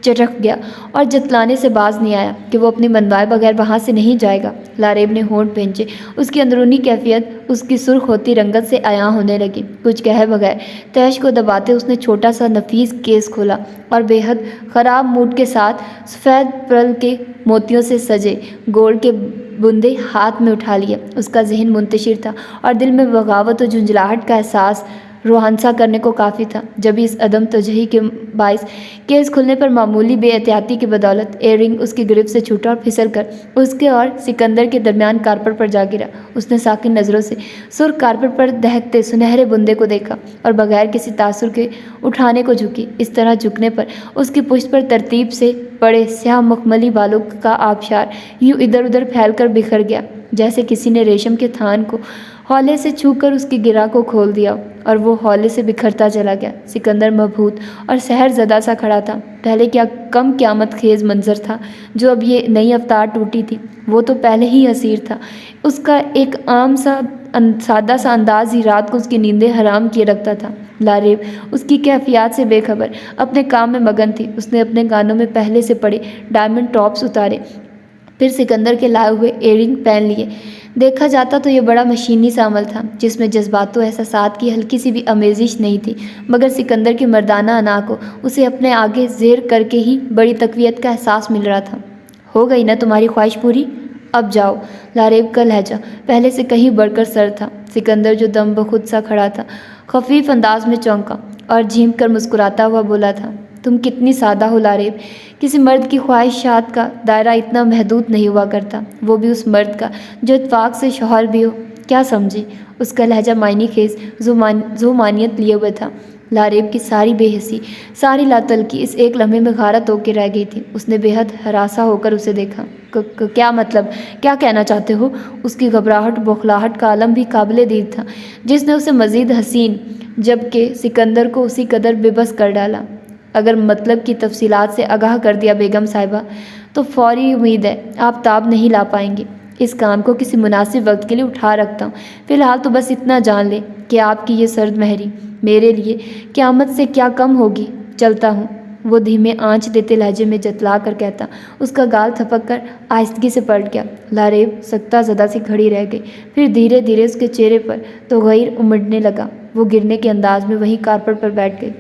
چٹک گیا اور جتلانے سے باز نہیں آیا کہ وہ اپنی منوائے بغیر وہاں سے نہیں جائے گا۔ لارئب نے ہونٹ بھینچے، اس کی اندرونی کیفیت اس کی سرخ ہوتی رنگت سے عیاں ہونے لگی۔ کچھ کہے بغیر تیش کو دباتے اس نے چھوٹا سا نفیس کیس کھولا اور بے حد خراب موڈ کے ساتھ سفید پرل کے موتیوں سے سجے گولڈ کے بندے ہاتھ میں اٹھا لیے۔ اس کا ذہن منتشر تھا اور دل میں بغاوت و جھنجھلاہٹ کا احساس روحانسا کرنے کو کافی تھا، جب اس عدم توجہی کے باعث کیس کھلنے پر معمولی بے احتیاطی کی بدولت ایئر رنگ اس کی گرفت سے چھوٹا اور پھسل کر اس کے اور سکندر کے درمیان کارپٹ پر جا گرا۔ اس نے ساکن نظروں سے سرخ کارپٹ پر دہکتے سنہرے بندے کو دیکھا اور بغیر کسی تاثر کے اٹھانے کو جھکی۔ اس طرح جھکنے پر اس کی پشت پر ترتیب سے پڑے سیاہ مخملی بالوں کا آبشار یوں ادھر ادھر پھیل کر بکھر گیا جیسے کسی نے ریشم کے تھان کو ہولے سے چھو کر اس کی گرہ کو کھول دیا اور وہ ہولے سے بکھرتا چلا گیا۔ سکندر مبہوت اور سحر زدہ سا کھڑا تھا۔ پہلے کیا کم قیامت خیز منظر تھا جو اب یہ نئی افطار ٹوٹی تھی، وہ تو پہلے ہی حسیر تھا۔ اس کا ایک عام سا سادہ سا انداز ہی رات کو اس کی نیندیں حرام کیے رکھتا تھا۔ لارئب اس کی کیفیات سے بے خبر اپنے کام میں مگن تھی۔ اس نے اپنے کانوں میں پہلے سے پڑے ڈائمنڈ ٹاپس اتارے، پھر سکندر کے لائے ہوئے ایئر رنگ پہن لیے۔ دیکھا جاتا تو یہ بڑا مشینی سا عمل تھا جس میں جذبات و احساسات کی ہلکی سی بھی آمیزش نہیں تھی، مگر سکندر کی مردانہ انا کو اسے اپنے آگے زیر کر کے ہی بڑی تقویت کا احساس مل رہا تھا۔ ہو گئی نا تمہاری خواہش پوری؟ اب جاؤ۔ لارئب کا لہجہ پہلے سے کہیں بڑھ کر سرد تھا۔ سکندر جو دم بخود سا کھڑا تھا خفیف انداز میں چونکا اور جھینک کر مسکراتا ہوا بولا تھا، تم کتنی سادہ ہو لارئب، کسی مرد کی خواہشات کا دائرہ اتنا محدود نہیں ہوا کرتا، وہ بھی اس مرد کا جو اتفاق سے شوہر بھی ہو۔ کیا سمجھی؟ اس کا لہجہ معنی خیز ذومانیت لیے ہوئے تھا۔ لارئب کی ساری بے حسی، ساری لاتلکی اس ایک لمحے میں غارت ہو کے رہ گئی تھی۔ اس نے بے حد ہراساں ہو کر اسے دیکھا۔ کیا مطلب؟ کیا کہنا چاہتے ہو؟ اس کی گھبراہٹ بوکھلاہٹ کا عالم بھی قابل دید تھا جس نے اسے مزید حسین جبکہ سکندر کو اسی قدر بے بس کر ڈالا۔ اگر مطلب کی تفصیلات سے آگاہ کر دیا بیگم صاحبہ تو فوری امید ہے آپ تاب نہیں لا پائیں گے۔ اس کام کو کسی مناسب وقت کے لیے اٹھا رکھتا ہوں، فی الحال تو بس اتنا جان لے کہ آپ کی یہ سرد مہری میرے لیے قیامت سے کیا کم ہوگی۔ چلتا ہوں، وہ دھیمے آنچ دیتے لہجے میں جتلا کر کہتا۔ اس کا گال تھپک کر آہستگی سے پلٹ گیا۔ لارئب سکتہ زدہ سی کھڑی رہ گئی، پھر دھیرے دھیرے اس کے چہرے پر تغیر امڑنے لگا۔ وہ گرنے کے انداز میں وہیں کارپٹ پر بیٹھ گئی۔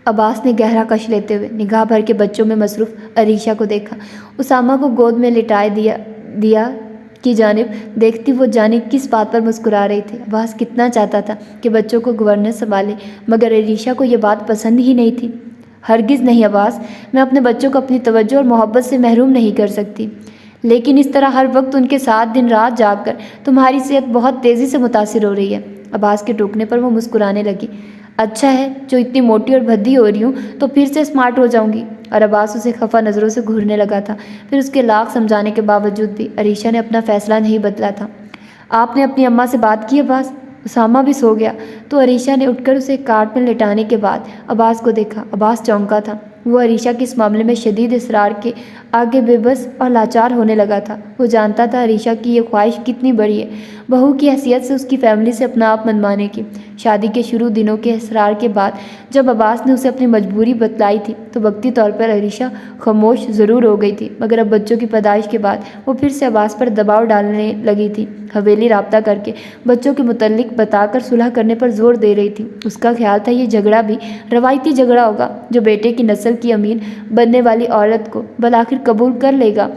عباس نے گہرا کش لیتے ہوئے نگاہ بھر کے بچوں میں مصروف عریشہ کو دیکھا۔ اسامہ کو گود میں لٹائے دیا کی جانب دیکھتی وہ جانے کس بات پر مسکرا رہی تھی۔ عباس کتنا چاہتا تھا کہ بچوں کو گورنر سنبھالے، مگر عریشہ کو یہ بات پسند ہی نہیں تھی۔ ہرگز نہیں عباس، میں اپنے بچوں کو اپنی توجہ اور محبت سے محروم نہیں کر سکتی، لیکن اس طرح ہر وقت ان کے ساتھ دن رات جاگ کر تمہاری صحت بہت تیزی سے متاثر ہو رہی ہے۔ عباس کے ٹوکنے پر وہ مسکرانے لگی۔ اچھا ہے، جو اتنی موٹی اور بھدی ہو رہی ہوں تو پھر سے اسمارٹ ہو جاؤں گی۔ اور عباس اسے خفا نظروں سے گھورنے لگا تھا۔ پھر اس کے لاکھ سمجھانے کے باوجود بھی عریشہ نے اپنا فیصلہ نہیں بدلا تھا۔ آپ نے اپنی اماں سے بات کی عباس؟ اسامہ بھی سو گیا تو عریشہ نے اٹھ کر اسے کارٹ میں لٹانے کے بعد عباس کو دیکھا۔ عباس چونکا تھا۔ وہ عریشہ کے اس معاملے میں شدید اصرار کے آگے بے بس اور لاچار ہونے لگا تھا۔ وہ جانتا تھا عریشہ کی یہ خواہش کتنی بڑی ہے، بہو کی حیثیت سے اس کی فیملی سے اپنا آپ منوانے کی۔ شادی کے شروع دنوں کے اصرار کے بعد جب عباس نے اسے اپنی مجبوری بتلائی تھی تو وقتی طور پر عریشہ خاموش ضرور ہو گئی تھی، مگر اب بچوں کی پیدائش کے بعد وہ پھر سے عباس پر دباؤ ڈالنے لگی تھی۔ حویلی رابطہ کر کے بچوں کے متعلق بتا کر صلح کرنے پر زور دے رہی تھی۔ اس کا خیال تھا یہ جھگڑا بھی روایتی جھگڑا ہوگا جو بیٹے کی نسل کی امین بننے والی عورت کو بالآخر قبول کر لے گا،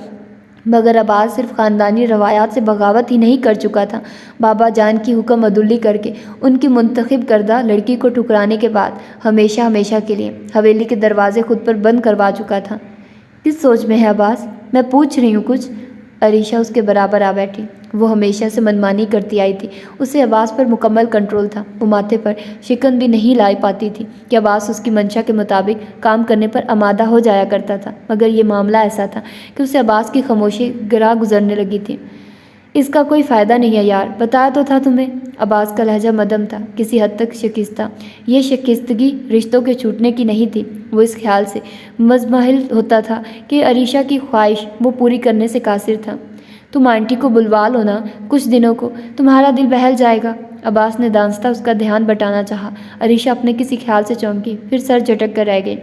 مگر عباس صرف خاندانی روایات سے بغاوت ہی نہیں کر چکا تھا، بابا جان کی حکم عدولی کر کے ان کی منتخب کردہ لڑکی کو ٹھکرانے کے بعد ہمیشہ ہمیشہ کے لیے حویلی کے دروازے خود پر بند کروا چکا تھا۔ کس سوچ میں ہے عباس؟ میں پوچھ رہی ہوں کچھ۔ عریشہ اس کے برابر آ بیٹھی۔ وہ ہمیشہ سے منمانی کرتی آئی تھی، اسے عباس پر مکمل کنٹرول تھا۔ وہ ماتھے پر شکن بھی نہیں لا پاتی تھی کہ عباس اس کی منشا کے مطابق کام کرنے پر آمادہ ہو جایا کرتا تھا، مگر یہ معاملہ ایسا تھا کہ اسے عباس کی خاموشی گراں گزرنے لگی تھی۔ اس کا کوئی فائدہ نہیں ہے یار، بتایا تو تھا تمہیں۔ عباس کا لہجہ مدھم تھا، کسی حد تک شکستہ۔ یہ شکستگی رشتوں کے چھوٹنے کی نہیں تھی، وہ اس خیال سے مزمحل ہوتا تھا کہ عریشہ کی خواہش وہ پوری کرنے سے قاصر تھا۔ تم آنٹی کو بلوا لو نا کچھ دنوں کو، تمہارا دل بہل جائے گا۔ عباس نے دانستہ اس کا دھیان بٹانا چاہا۔ عریشہ اپنے کسی خیال سے چونکی، پھر سر جھٹک کر رہ گئی۔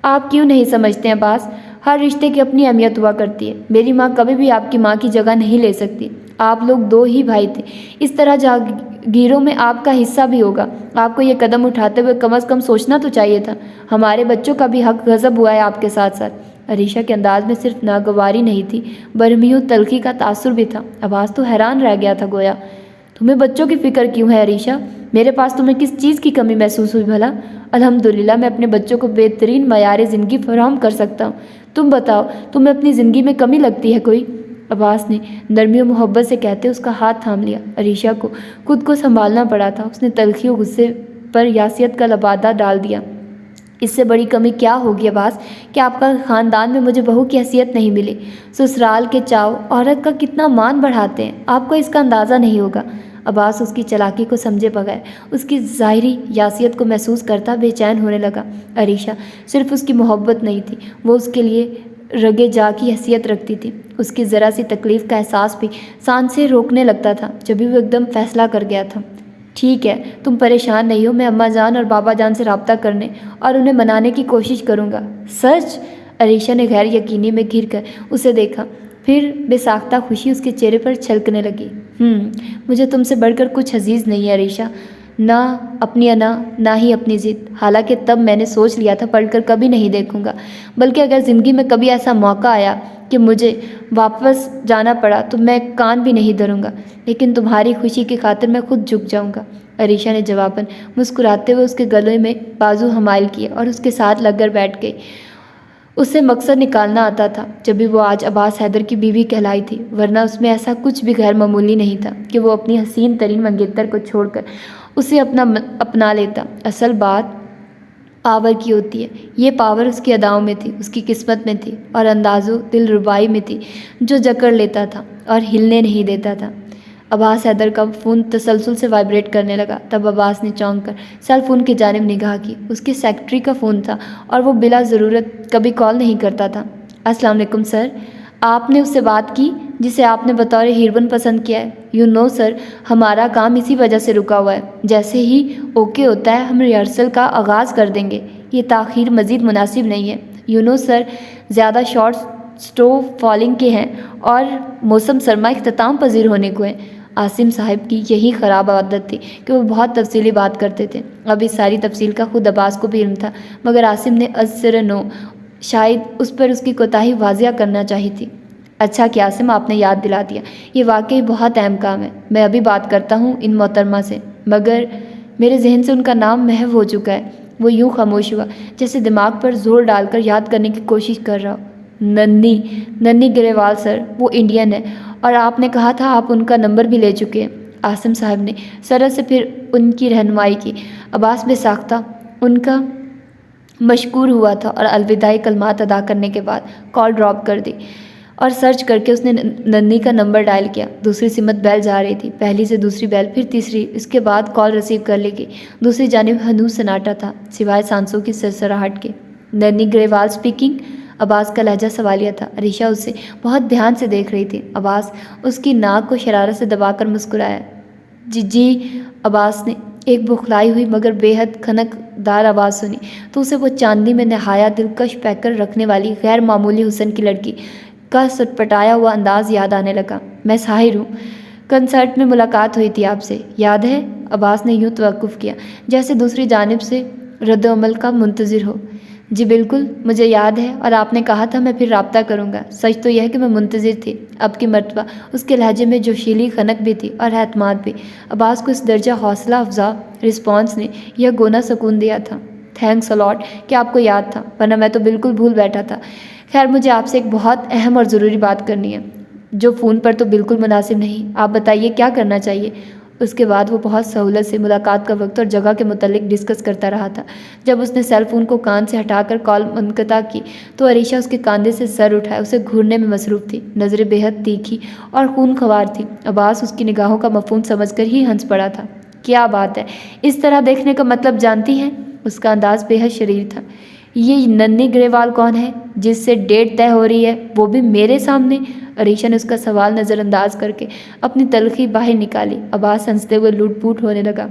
آپ کیوں نہیں سمجھتے عباس؟ ہر رشتے کی اپنی اہمیت ہوا کرتی ہے۔ میری ماں کبھی بھی آپ کی ماں کی جگہ نہیں لے سکتی۔ آپ لوگ دو ہی بھائی تھے، اس طرح جاگیروں میں آپ کا حصہ بھی ہوگا۔ آپ کو یہ قدم اٹھاتے ہوئے کم از کم سوچنا تو چاہیے تھا۔ ہمارے بچوں کا بھی حق غضب ہوا ہے آپ کے ساتھ ساتھ۔ عریشہ کے انداز میں صرف ناگواری نہیں تھی، برہمی و تلخی کا تاثر بھی تھا۔ عباس تو حیران رہ گیا تھا، گویا تمہیں بچوں کی فکر کیوں ہے عریشہ؟ میرے پاس تمہیں کس چیز کی کمی محسوس ہوئی بھلا؟ الحمدللہ میں اپنے بچوں کو بہترین معیار زندگی فراہم کر سکتا ہوں۔ تم بتاؤ، تمہیں اپنی زندگی میں کمی لگتی ہے کوئی؟ عباس نے نرمی و محبت سے کہتے اس کا ہاتھ تھام لیا۔ عریشہ کو خود کو سنبھالنا پڑا تھا، اس نے تلخی و غصے پر یاسیت کا لبادہ ڈال دیا۔ اس سے بڑی کمی کیا ہوگی عباس کہ آپ کا خاندان میں مجھے بہو کی حیثیت نہیں ملی۔ سسرال کے چاؤ عورت کا کتنا مان بڑھاتے ہیں، آپ کو اس کا اندازہ نہیں ہوگا۔ عباس اس کی چالاکی کو سمجھے بغیر اس کی ظاہری یاسیت کو محسوس کرتا بے چین ہونے لگا۔ عریشہ صرف اس کی محبت نہیں تھی، وہ اس کے لیے رگے جا کی حیثیت رکھتی تھی۔ اس کی ذرا سی تکلیف کا احساس بھی سانسیں روکنے لگتا تھا جب وہ ایک دم فیصلہ کر گیا تھا۔ ٹھیک ہے، تم پریشان نہیں ہو، میں اماں جان اور بابا جان سے رابطہ کرنے اور انہیں منانے کی کوشش کروں گا۔ سچ؟ عریشہ نے غیر یقینی میں گھر کر اسے دیکھا، پھر بے ساختہ خوشی اس کے چہرے پر چھلکنے لگی۔ مجھے تم سے بڑھ کر کچھ عزیز نہیں ہے عریشہ، نہ اپنی انا نہ ہی اپنی ضد۔ حالانکہ تب میں نے سوچ لیا تھا پڑھ کر کبھی نہیں دیکھوں گا، بلکہ اگر زندگی میں کبھی ایسا موقع آیا کہ مجھے واپس جانا پڑا تو میں کان بھی نہیں دھروں گا، لیکن تمہاری خوشی کی خاطر میں خود جھک جاؤں گا۔ عریشہ نے جواباً مسکراتے ہوئے اس کے گلے میں بازو حمائل کیے اور اس کے ساتھ لگ کر بیٹھ گئی۔ اسے مقصد نکالنا آتا تھا جب بھی وہ آج عباس حیدر کی بیوی کہلائی تھی، ورنہ اس میں ایسا کچھ بھی غیر معمولی نہیں تھا کہ وہ اپنی حسین ترین منگیتر کو چھوڑ کر اسے اپنا لیتا۔ اصل بات پاور کی ہوتی ہے، یہ پاور اس کی اداؤں میں تھی، اس کی قسمت میں تھی اور انداز و دل ربائی میں تھی جو جکڑ لیتا تھا اور ہلنے نہیں دیتا تھا۔ عباس حیدر کا فون تسلسل سے وائبریٹ کرنے لگا۔ تب عباس نے چونک کر سیل فون کی جانب نگاہ کی۔ اس کی سیکرٹری کا فون تھا اور وہ بلا ضرورت کبھی کال نہیں کرتا تھا۔ السلام علیکم سر، آپ نے اس سے بات کی جسے آپ نے بطور ہیروین پسند کیا ہے؟ سر، ہمارا کام اسی وجہ سے رکا ہوا ہے، جیسے ہی اوکے ہوتا ہے ہم ریہرسل کا آغاز کر دیں گے۔ یہ تاخیر مزید مناسب نہیں ہے۔ سر، زیادہ شارٹ سٹو فالنگ کے ہیں اور موسم سرما اختتام پذیر ہونے کو ہیں۔ عاصم صاحب کی یہی خراب عادت تھی کہ وہ بہت تفصیلی بات کرتے تھے۔ اب اس ساری تفصیل کا خود عباس کو بھی علم تھا، مگر عاصم نے نو شاید اس پر اس کی کوتاہی واضح کرنا چاہی تھی۔ اچھا کہ عاصم آپ نے یاد دلا دیا، یہ واقعی بہت اہم کام ہے۔ میں ابھی بات کرتا ہوں ان محترمہ سے، مگر میرے ذہن سے ان کا نام محو ہو چکا ہے۔ وہ یوں خاموش ہوا جیسے دماغ پر زور ڈال کر یاد کرنے کی کوشش کر رہا ہو۔ ننی گریوال سر، وہ انڈین ہے اور آپ نے کہا تھا آپ ان کا نمبر بھی لے چکے ہیں۔ عاصم صاحب نے سرت سے پھر ان کی رہنمائی کی۔ عباس بے ساختہ ان کا مشکور ہوا تھا اور الوداعی کلمات ادا کرنے کے بعد کال ڈراپ کر دی اور سرچ کر کے اس نے ننی کا نمبر ڈائل کیا۔ دوسری سمت بیل جا رہی تھی، پہلی سے دوسری بیل، پھر تیسری، اس کے بعد کال ریسیو کر لی گئی۔ دوسری جانب ہنوز سناٹا تھا سوائے سانسوں کی سرسراہٹ کے۔ ننی گریوال اسپیکنگ؟ عباس کا لہجہ سوالیہ تھا۔ عریشہ اسے بہت دھیان سے دیکھ رہی تھی۔ عباس اس کی ناک کو شرارت سے دبا کر مسکرایا۔ جی عباس نے ایک بخلائی ہوئی مگر بے حد کھنک دار آواز سنی تو اسے وہ چاندنی میں نہایت دلکش پیکر رکھنے والی غیر معمولی حسن کی لڑکی کا سٹپٹایا ہوا انداز یاد آنے لگا۔ میں ساحر ہوں، کنسرٹ میں ملاقات ہوئی تھی آپ سے، یاد ہے؟ عباس نے یوں توقف کیا جیسے دوسری جانب سے رد عمل کا منتظر ہو۔ جی بالکل، مجھے یاد ہے اور آپ نے کہا تھا میں پھر رابطہ کروں گا۔ سچ تو یہ ہے کہ میں منتظر تھی۔ اب کی مرتبہ اس کے لہجے میں جوشیلی خنک بھی تھی اور اعتماد بھی۔ عباس کو اس درجہ حوصلہ افزا رسپانس نے یہ گونا سکون دیا تھا۔ تھینکس الاٹ کہ آپ کو یاد تھا، ورنہ میں تو بالکل بھول بیٹھا تھا۔ خیر، مجھے آپ سے ایک بہت اہم اور ضروری بات کرنی ہے، جو فون پر تو بالکل مناسب نہیں۔ آپ بتائیے کیا کرنا چاہیے؟ اس کے بعد وہ بہت سہولت سے ملاقات کا وقت اور جگہ کے متعلق ڈسکس کرتا رہا تھا۔ جب اس نے سیل فون کو کان سے ہٹا کر کال منقطع کی تو عریشہ اس کے کاندھے سے سر اٹھائے اسے گھورنے میں مصروف تھی۔ نظریں بے حد تیکھی اور خون خوار تھی۔ عباس اس کی نگاہوں کا مفہوم سمجھ کر ہی ہنس پڑا تھا۔ کیا بات ہے، اس طرح دیکھنے کا مطلب جانتی ہیں؟ اس کا انداز بے حد شریر تھا۔ یہ ننھی گریوال کون ہے جس سے ڈیٹ طے ہو رہی ہے، وہ بھی میرے سامنے؟ عریشہ نے اس کا سوال نظر انداز کر کے اپنی تلخی باہر نکالی۔ عباس ہنستے ہوئے لوٹ پوٹ ہونے لگا۔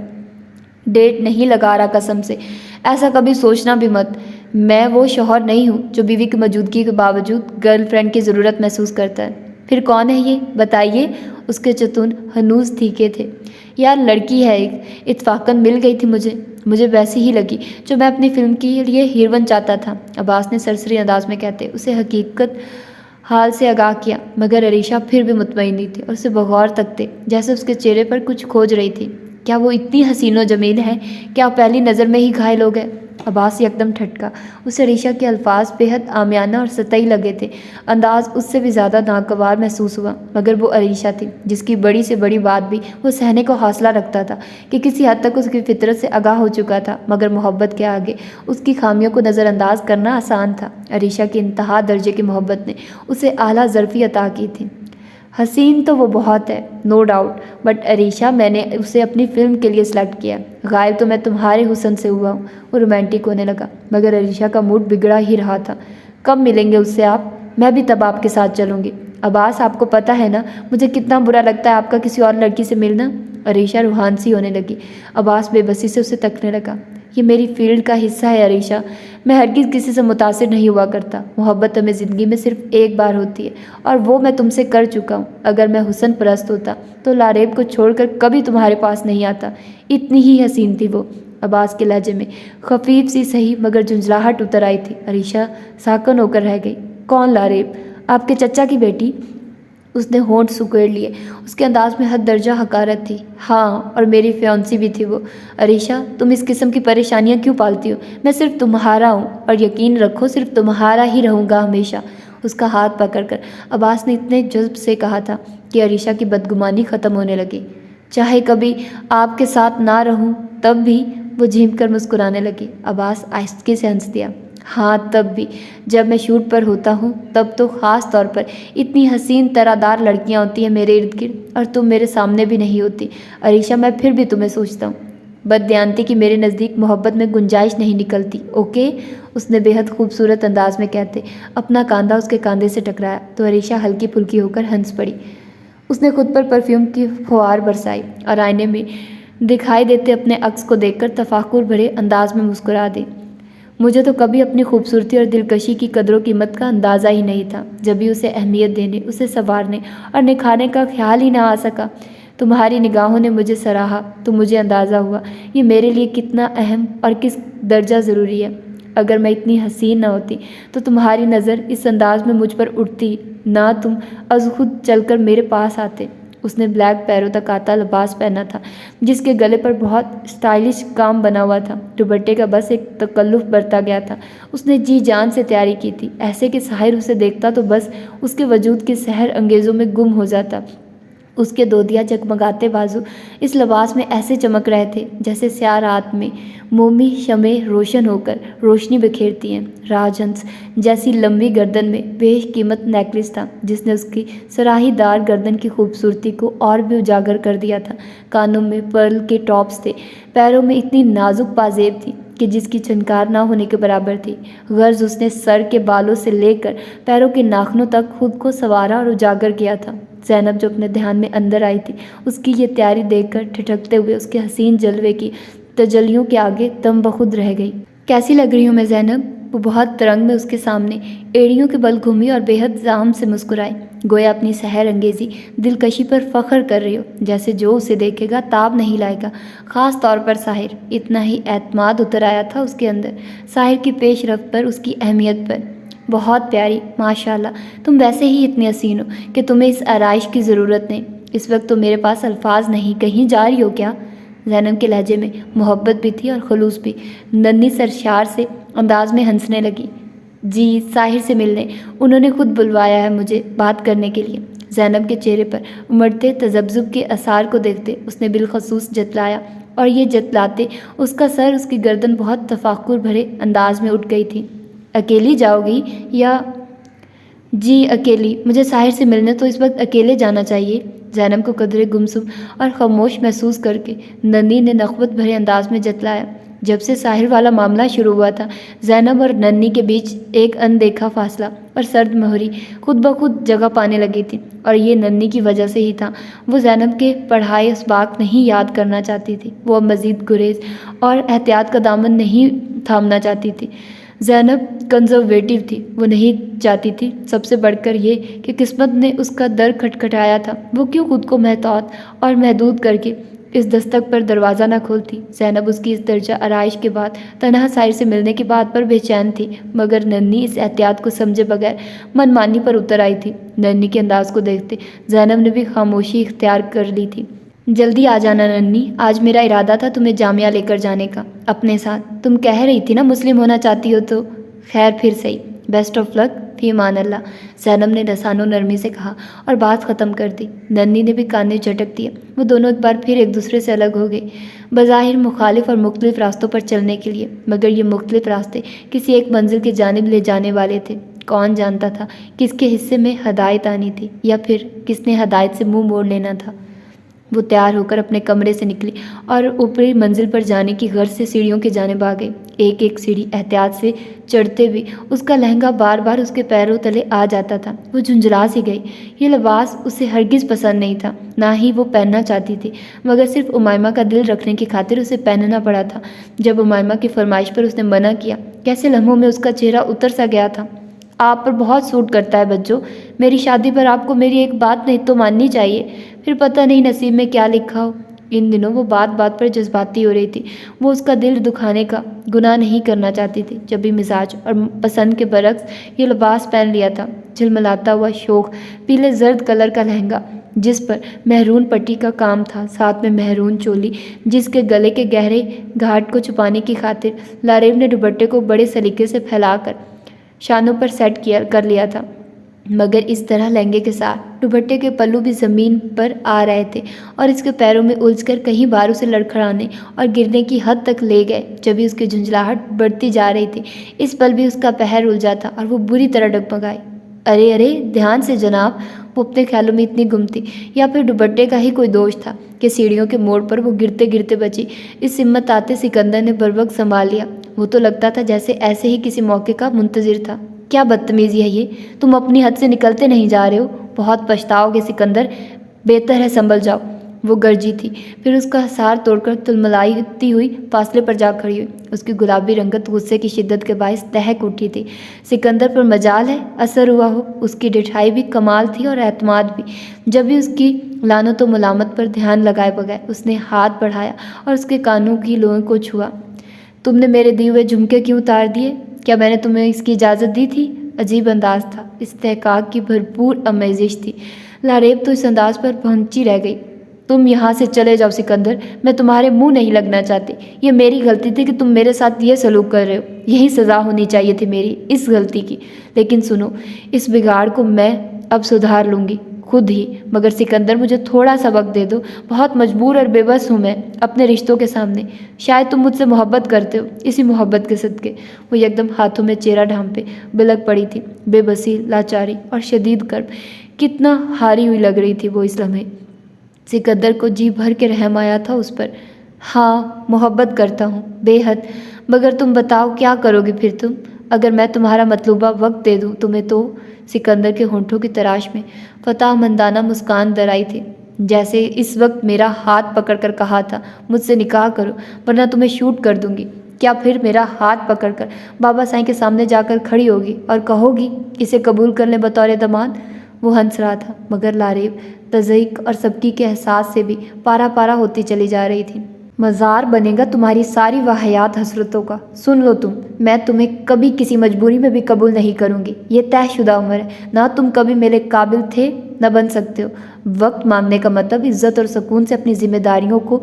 ڈیٹ نہیں لگا رہا، قسم سے ایسا کبھی سوچنا بھی مت۔ میں وہ شوہر نہیں ہوں جو بیوی کی موجودگی کے باوجود گرل فرینڈ کی ضرورت محسوس کرتا ہے۔ پھر کون ہے یہ بتائیے؟ اس کے چتون ہنوز تھیکے تھے۔ یار لڑکی ہے ایک، اتفاقاً مل گئی تھی مجھے ویسی ہی لگی جو میں اپنی فلم کے لیے ہیروئن چاہتا تھا، عباس نے سرسری انداز میں کہتے اسے حقیقت حال سے آگاہ کیا۔ مگر عریشہ پھر بھی مطمئن نہیں تھی اور اسے بغور تکتے جیسے اس کے چہرے پر کچھ کھوج رہی تھی۔ کیا وہ اتنی حسین و جمیل ہے کہ آپ پہلی نظر میں ہی گھائل ہو گئے؟ عباس یکدم ٹھٹکا۔ اسے عریشہ کے الفاظ بے حد عامیانہ اور سطحی لگے تھے۔ انداز اس سے بھی زیادہ ناگوار محسوس ہوا، مگر وہ عریشہ تھی جس کی بڑی سے بڑی بات بھی وہ سہنے کو حوصلہ رکھتا تھا کہ کسی حد تک اس کی فطرت سے آگاہ ہو چکا تھا، مگر محبت کے آگے اس کی خامیوں کو نظر انداز کرنا آسان تھا۔ عریشہ کی انتہا درجے کی محبت نے اسے اعلیٰ ظرفی عطا کی تھی۔ حسین تو وہ بہت ہے، نو ڈاؤٹ، بٹ عریشہ میں نے اسے اپنی فلم کے لیے سلیکٹ کیا۔ غائب تو میں تمہارے حسن سے ہوا ہوں۔ وہ رومانٹک ہونے لگا، مگر عریشہ کا موڈ بگڑا ہی رہا تھا۔ کب ملیں گے اس سے آپ؟ میں بھی تب آپ کے ساتھ چلوں گی۔ عباس آپ کو پتہ ہے نا مجھے کتنا برا لگتا ہے آپ کا کسی اور لڑکی سے ملنا؟ عریشہ روحان سی ہونے لگی۔ عباس بے بسی سے اسے تکنے لگا۔ یہ میری فیلڈ کا حصہ ہے عریشہ، میں ہرگز کسی سے متاثر نہیں ہوا کرتا۔ محبت ہمیں زندگی میں صرف ایک بار ہوتی ہے اور وہ میں تم سے کر چکا ہوں۔ اگر میں حسن پرست ہوتا تو لاریب کو چھوڑ کر کبھی تمہارے پاس نہیں آتا۔ اتنی ہی حسین تھی وہ۔ عباس کے لہجے میں خفیف سی صحیح مگر جھنجھلاہٹ اتر آئی تھی۔ عریشہ ساکن ہو کر رہ گئی۔ کون لاریب؟ آپ کے چچا کی بیٹی؟ اس نے ہونٹ سکیڑ لیے۔ اس کے انداز میں حد درجہ حقارت تھی۔ ہاں، اور میری فیونسی بھی تھی وہ۔ عریشہ تم اس قسم کی پریشانیاں کیوں پالتی ہو؟ میں صرف تمہارا ہوں اور یقین رکھو صرف تمہارا ہی رہوں گا ہمیشہ۔ اس کا ہاتھ پکڑ کر عباس نے اتنے جذب سے کہا تھا کہ عریشہ کی بدگمانی ختم ہونے لگی۔ چاہے کبھی آپ کے ساتھ نہ رہوں تب بھی؟ وہ جھیم کر مسکرانے لگی۔ عباس آہستگی سے ہنس دیا۔ ہاں تب بھی، جب میں شوٹ پر ہوتا ہوں تب تو خاص طور پر اتنی حسین طرح دار لڑکیاں ہوتی ہیں میرے ارد گرد اور تم میرے سامنے بھی نہیں ہوتی۔ عریشہ میں پھر بھی تمہیں سوچتا ہوں۔ بددیانتی کی میرے نزدیک محبت میں گنجائش نہیں نکلتی، اوکے؟ اس نے بے حد خوبصورت انداز میں کہتے اپنا کاندھا اس کے کاندھے سے ٹکرایا تو عریشہ ہلکی پھلکی ہو کر ہنس پڑی۔ اس نے خود پر پرفیوم کی فوار برسائی اور آئینے میں دکھائی دیتے اپنے عکس کو دیکھ کر تفاخر بھرے انداز میں مسکرا دی۔ مجھے تو کبھی اپنی خوبصورتی اور دلکشی کی قدر و قیمت کا اندازہ ہی نہیں تھا، جبھی اسے اہمیت دینے، اسے سنوارنے اور نکھارنے کا خیال ہی نہ آ سکا۔ تمہاری نگاہوں نے مجھے سراہا تو مجھے اندازہ ہوا یہ میرے لیے کتنا اہم اور کس درجہ ضروری ہے۔ اگر میں اتنی حسین نہ ہوتی تو تمہاری نظر اس انداز میں مجھ پر اٹھتی نہ، تم از خود چل کر میرے پاس آتے۔ اس نے بلیک پیروں تک آتا لباس پہنا تھا جس کے گلے پر بہت سٹائلش کام بنا ہوا تھا، دوپٹے کا بس ایک تکلف برتا گیا تھا۔ اس نے جی جان سے تیاری کی تھی، ایسے کہ ساحر اسے دیکھتا تو بس اس کے وجود کے سحر انگیزوں میں گم ہو جاتا۔ اس کے دودیا جگمگاتے بازو اس لباس میں ایسے چمک رہے تھے جیسے سیاہ رات میں مومی شمعیں روشن ہو کر روشنی بکھیرتی ہیں۔ راج ہنس جیسی لمبی گردن میں بیش قیمت نیکلس تھا جس نے اس کی سراہی دار گردن کی خوبصورتی کو اور بھی اجاگر کر دیا تھا۔ کانوں میں پرل کے ٹاپس تھے، پیروں میں اتنی نازک پازیب تھی کہ جس کی چھنکار نہ ہونے کے برابر تھی۔ غرض اس نے سر کے بالوں سے لے کر پیروں کے ناخنوں تک خود کو سنوارا اور اجاگر کیا تھا۔ زینب جو اپنے دھیان میں اندر آئی تھی اس کی یہ تیاری دیکھ کر ٹھٹکتے ہوئے اس کے حسین جلوے کی تجلیوں کے آگے دم بخود رہ گئی۔ کیسی لگ رہی ہوں میں زینب؟ وہ بہت ترنگ میں اس کے سامنے ایڑیوں کے بل گھومی اور بے حد زام سے مسکرائی، گویا اپنی سحر انگیزی دلکشی پر فخر کر رہی ہو، جیسے جو اسے دیکھے گا تاب نہیں لائے گا، خاص طور پر ساحر۔ اتنا ہی اعتماد اتر آیا تھا اس کے اندر، ساحر کی پیش رفت پر، اس کی اہمیت پر۔ بہت پیاری، ماشاءاللہ، تم ویسے ہی اتنی حسین ہو کہ تمہیں اس آرائش کی ضرورت نہیں۔ اس وقت تو میرے پاس الفاظ نہیں، کہیں جا رہی ہو کیا؟ زینب کے لہجے میں محبت بھی تھی اور خلوص بھی۔ ننھی سرشار سے انداز میں ہنسنے لگی۔ جی، ساحر سے ملنے، انہوں نے خود بلوایا ہے مجھے بات کرنے کے لیے۔ زینب کے چہرے پر امڑتے تذبذب کے آثار کو دیکھتے اس نے بالخصوص جتلایا، اور یہ جتلاتے اس کا سر، اس کی گردن بہت تفاخر بھرے انداز میں اٹھ گئی تھی۔ اکیلی جاؤ گی یا؟ جی اکیلی، مجھے ساحر سے ملنے تو اس وقت اکیلے جانا چاہیے۔ زینب کو قدرے گمسم اور خاموش محسوس کر کے ننھی نے نخوت بھرے انداز میں جتلایا۔ جب سے ساحر والا معاملہ شروع ہوا تھا، زینب اور ننھی کے بیچ ایک اندیکھا فاصلہ اور سرد مہری خود بخود جگہ پانے لگی تھی، اور یہ ننھی کی وجہ سے ہی تھا۔ وہ زینب کے پڑھائے اسباق نہیں یاد کرنا چاہتی تھی، وہ اب مزید گریز اور احتیاط کا دامن نہیں تھامنا چاہتی تھی۔ زینب کنزرویٹو تھی، وہ نہیں چاہتی تھی، سب سے بڑھ کر یہ کہ قسمت نے اس کا در کھٹکھٹایا تھا، وہ کیوں خود کو محتاط اور محدود کر کے اس دستک پر دروازہ نہ کھولتی۔ زینب اس کی اس درجہ آرائش کے بعد تنہا ساحر سے ملنے کی بات پر بے چین تھی، مگر ننھی اس احتیاط کو سمجھے بغیر من مانی پر اتر آئی تھی۔ ننھی کے انداز کو دیکھتے زینب نے بھی خاموشی اختیار کر لی تھی۔ جلدی آ جانا ننھی، آج میرا ارادہ تھا تمہیں جامعہ لے کر جانے کا اپنے ساتھ۔ تم کہہ رہی تھی نا مسلم ہونا چاہتی ہو تو خیر پھر صحیح، بیسٹ آف لک، فی امان اللہ، زینب نے لسان و نرمی سے کہا اور بات ختم کر دی۔ ننھی نے بھی کان جھٹک دیا۔ وہ دونوں ایک بار پھر ایک دوسرے سے الگ ہو گئے، بظاہر مخالف اور مختلف راستوں پر چلنے کے لیے، مگر یہ مختلف راستے کسی ایک منزل کی جانب لے جانے والے تھے۔ کون جانتا تھا کس کے حصے میں ہدایت آنی تھی، یا پھر کس نے ہدایت سے منہ موڑ لینا تھا۔ وہ تیار ہو کر اپنے کمرے سے نکلی اور اوپری منزل پر جانے کی غرض سے سیڑھیوں کی جانب آ گئی۔ ایک ایک سیڑھی احتیاط سے چڑھتے ہوئے اس کا لہنگا بار بار اس کے پیروں تلے آ جاتا تھا۔ وہ جھنجھلا سی گئی۔ یہ لباس اسے ہرگز پسند نہیں تھا، نہ ہی وہ پہننا چاہتی تھی، مگر صرف امیمہ کا دل رکھنے کی خاطر اسے پہننا پڑا تھا۔ جب امیمہ کی فرمائش پر اس نے منع کیا، کیسے لمحوں میں اس کا چہرہ اتر سا گیا تھا۔ آپ پر بہت سوٹ کرتا ہے بچوں، میری شادی پر آپ کو میری ایک بات نہیں تو ماننی چاہیے، پھر پتہ نہیں نصیب میں کیا لکھا ہو۔ ان دنوں وہ بات بات پر جذباتی ہو رہی تھی۔ وہ اس کا دل دکھانے کا گناہ نہیں کرنا چاہتی تھی۔ جب بھی مزاج اور پسند کے برعکس یہ لباس پہن لیا تھا، جھلملاتا ہوا شوخ پیلے زرد کلر کا لہنگا جس پر مہرون پٹی کا کام تھا، ساتھ میں مہرون چولی جس کے گلے کے گہرے گھاٹ کو چھپانے کی خاطر لاریب نے دوپٹے کو بڑے سلیقے سے پھیلا کر شانوں پر سیٹ کر لیا تھا، مگر اس طرح لہنگے کے ساتھ دوپٹے کے پلو بھی زمین پر آ رہے تھے اور اس کے پیروں میں الجھ کر کئی بار اسے لڑکھڑانے اور گرنے کی حد تک لے گئے۔ جب بھی اس کی جھنجھلاہٹ بڑھتی جا رہی تھی، اس پل بھی اس کا پہر الجھا تھا اور وہ بری طرح ڈگمگائی۔ ارے ارے دھیان سے جناب، وہ اپنے خیالوں میں اتنی گم تھی، یا پھر دوپٹے کا ہی کوئی دوش تھا کہ سیڑھیوں کے موڑ پر وہ گرتے گرتے بچی۔ اس ہمت آتے سکندر نے بروقت سنبھال لیا۔ وہ تو لگتا تھا جیسے ایسے ہی کسی موقع کا منتظر تھا۔ کیا بدتمیزی ہے یہ، تم اپنی حد سے نکلتے نہیں جا رہے ہو، بہت پچھتاؤ گے سکندر، بہتر ہے سنبھل جاؤ۔ وہ گرجی تھی، پھر اس کا حصار توڑ کر تلملاتی ہوئی فاصلے پر جا کھڑی ہوئی۔ اس کی گلابی رنگت غصے کی شدت کے باعث دہک اٹھی تھی۔ سکندر پر مجال ہے اثر ہوا ہو۔ اس کی ڈٹھائی بھی کمال تھی اور اعتماد بھی۔ جب بھی اس کی لعنت و ملامت پر دھیان لگائے بغیر اس نے ہاتھ بڑھایا اور اس کے کانوں کی لوئیں کو چھوا۔ تم نے میرے دیے ہوئے جھمکے کیوں اتار دیے؟ کیا میں نے تمہیں اس کی اجازت دی تھی؟ عجیب انداز تھا، استحقاق کی بھرپور آمیزش تھی۔ لاریب تو اس انداز پر پہنچی رہ گئی۔ تم یہاں سے چلے جاؤ سکندر، میں تمہارے منہ نہیں لگنا چاہتی۔ یہ میری غلطی تھی کہ تم میرے ساتھ یہ سلوک کر رہے ہو، یہی سزا ہونی چاہیے تھی میری اس غلطی کی۔ لیکن سنو، اس بگاڑ کو میں اب سدھار لوں گی خود ہی، مگر سکندر مجھے تھوڑا سا وقت دے دو، بہت مجبور اور بے بس ہوں میں اپنے رشتوں کے سامنے۔ شاید تم مجھ سے محبت کرتے ہو، اسی محبت کے صدقے۔ وہ یکدم ہاتھوں میں چہرہ ڈھانپے بلک پڑی تھی، بے بسی، لاچاری اور شدید کرب۔ کتنا ہاری ہوئی لگ رہی تھی وہ اس لمحے۔ سکندر کو جی بھر کے رحم آیا تھا اس پر۔ ہاں محبت کرتا ہوں، بے حد، مگر تم بتاؤ کیا کرو گے پھر تم؟ اگر میں تمہارا مطلوبہ وقت دے دوں تمہیں تو؟ سکندر کے ہونٹوں کی تراش میں فتح مندانہ مسکان در آئی تھی، جیسے اس وقت میرا ہاتھ پکڑ کر کہا تھا مجھ سے نکاح کرو ورنہ تمہیں شوٹ کر دوں گی۔ کیا پھر میرا ہاتھ پکڑ کر بابا سائیں کے سامنے جا کر کھڑی ہوگی اور کہو گی اسے قبول کر لیں بطور داماد؟ وہ ہنس رہا تھا، مگر لاریب تضحیک اور سبکی کے احساس سے بھی پارا پارا ہوتی چلی جا رہی تھی۔ مزار بنے گا تمہاری ساری واہیات حسرتوں کا۔ سن لو تم، میں تمہیں کبھی کسی مجبوری میں بھی قبول نہیں کروں گی، یہ طے شدہ عمر ہے۔ نہ تم کبھی میرے قابل تھے نہ بن سکتے ہو۔ وقت مانگنے کا مطلب عزت اور سکون سے اپنی ذمہ داریوں کو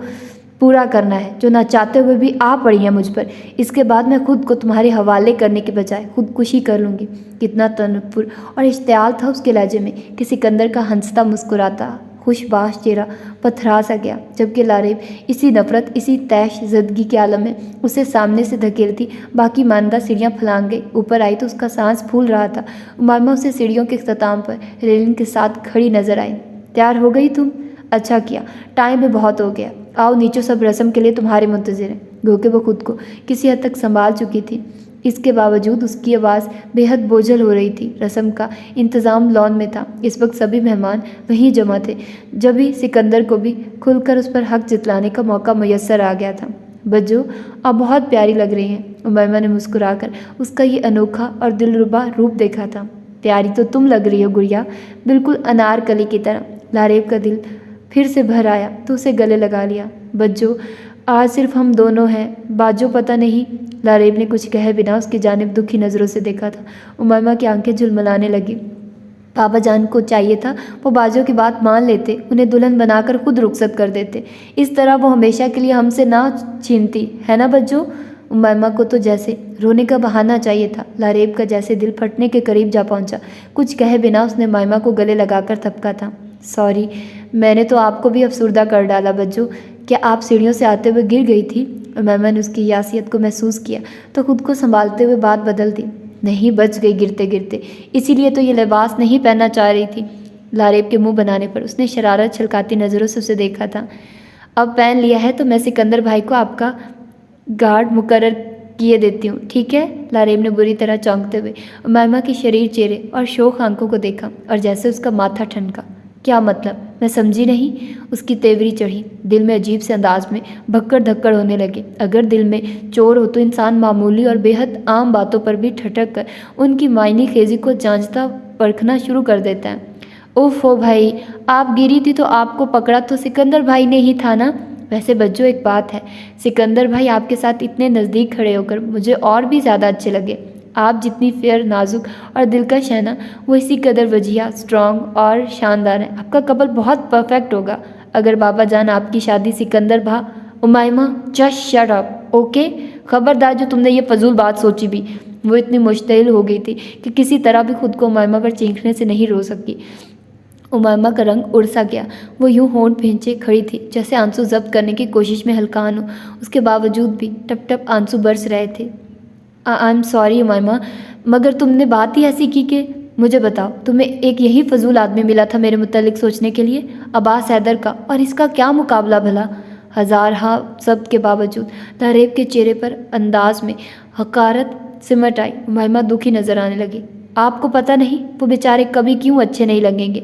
پورا کرنا ہے جو نہ چاہتے ہوئے بھی آ پڑی ہیں مجھ پر۔ اس کے بعد میں خود کو تمہارے حوالے کرنے کے بجائے خودکشی کر لوں گی۔ کتنا تنفر اور اشتعال تھا اس کے لہجے میں کہ سکندر کا ہنستا مسکراتا خوش باش چہرہ پتھرا سا گیا، جبکہ لاریب اسی نفرت، اسی تیش زدگی کے عالم میں اسے سامنے سے دھکیلتی باقی ماندہ سیڑھیاں پھلانگ گئی۔ اوپر آئی تو اس کا سانس پھول رہا تھا۔ امائمہ اسے سیڑھیوں کے اختتام پر ریلنگ کے ساتھ کھڑی نظر آئی۔ تیار ہو گئی تم؟ اچھا کیا، ٹائم بھی بہت ہو گیا۔ آؤ نیچو، سب رسم کے لیے تمہارے منتظر ہیں۔ گو کہ وہ خود کو کسی حد تک سنبھال چکی تھی، اس کے باوجود اس کی آواز بے حد بوجھل ہو رہی تھی۔ رسم کا انتظام لان میں تھا، اس وقت سبھی مہمان وہیں جمع تھے، جبھی سکندر کو بھی کھل کر اس پر حق جتلانے کا موقع میسر آ گیا تھا۔ بجو، آپ بہت پیاری لگ رہی ہیں۔ امائمہ نے مسکرا کر اس کا یہ انوکھا اور دلربا روپ دیکھا تھا۔ پیاری تو تم لگ رہی ہو گڑیا، بالکل انارکلی کی طرح۔ لاریب کا دل پھر سے بھر آیا تو اسے گلے لگا لیا۔ بجو، آج صرف ہم دونوں ہیں، باجو پتہ نہیں۔ لاریب نے کچھ کہے بنا اس کی جانب دکھی نظروں سے دیکھا تھا۔ امائمہ کی آنکھیں جھلملانے لگی۔ بابا جان کو چاہیے تھا وہ باجو کی بات مان لیتے، انہیں دلہن بنا کر خود رخصت کر دیتے، اس طرح وہ ہمیشہ کے لیے ہم سے نہ چھینتی، ہے نا بجو؟ امائمہ کو تو جیسے رونے کا بہانہ چاہیے تھا۔ لاریب کا جیسے دل پھٹنے کے قریب جا پہنچا۔ کچھ کہے بنا اس نے امائمہ کو گلے لگا کر تھپکا تھا۔ سوری، میں نے تو آپ کو بھی افسردہ کر ڈالا بجو۔ کیا آپ سیڑھیوں سے آتے ہوئے گر گئی تھی؟ امائمہ نے اس کی یاسیت کو محسوس کیا تو خود کو سنبھالتے ہوئے بات بدل دی۔ نہیں، بچ گئی گرتے گرتے، اسی لیے تو یہ لباس نہیں پہننا چاہ رہی تھی۔ لاریب کے منہ بنانے پر اس نے شرارت چھلکاتی نظروں سے اسے دیکھا تھا۔ اب پہن لیا ہے تو میں سکندر بھائی کو آپ کا گارڈ مقرر کیے دیتی ہوں، ٹھیک ہے؟ لاریب نے بری طرح چونکتے ہوئے امائمہ کے شریر چہرے اور شوخ آنکھوں کو دیکھا اور جیسے اس کا ماتھا ٹھنکا۔ کیا مطلب؟ میں سمجھی نہیں۔ اس کی تیوری چڑھی، دل میں عجیب سے انداز میں بھکڑ دھکڑ ہونے لگے۔ اگر دل میں چور ہو تو انسان معمولی اور بے حد عام باتوں پر بھی ٹھٹک کر ان کی معنی خیزی کو جانچتا پرکھنا شروع کر دیتا ہے۔ اوف ہو بھائی، آپ گری تھی تو آپ کو پکڑا تو سکندر بھائی نے ہی تھا نا؟ ویسے بجو ایک بات ہے، سکندر بھائی آپ کے ساتھ اتنے نزدیک کھڑے ہو کر مجھے اور بھی زیادہ اچھے لگے۔ آپ جتنی فیئر، نازک اور دلکش ہے نا، وہ اسی قدر وجیہ، اسٹرانگ اور شاندار ہیں۔ آپ کا کپل بہت پرفیکٹ ہوگا اگر بابا جان آپ کی شادی سکندر بھا۔ امائمہ، جسٹ شٹ اپ، اوکے؟ خبردار جو تم نے یہ فضول بات سوچی بھی۔ وہ اتنی مشتعل ہو گئی تھی کہ کسی طرح بھی خود کو امائمہ پر چینکنے سے نہیں رو سکی۔ امائمہ کا رنگ اڑ سا گیا، وہ یوں ہونٹ بھینچے کھڑی تھی جیسے آنسو ضبط کرنے کی کوشش میں ہلکان ہو، اس کے باوجود بھی ٹپ ٹپ آنسو برس رہے تھے۔ آئی ایم سوری امائمہ، مگر تم نے بات ہی ایسی کی کہ مجھے بتاؤ، تمہیں ایک یہی فضول آدمی ملا تھا میرے متعلق سوچنے کے لیے، عباس حیدر کا، اور اس کا کیا مقابلہ بھلا؟ ہزارہا ضبط کے باوجود لاریب کے چہرے پر انداز میں حقارت سمٹ آئی۔ امائمہ دکھی نظر آنے لگی۔ آپ کو پتہ نہیں وہ بیچارے کبھی کیوں اچھے نہیں لگیں گے؟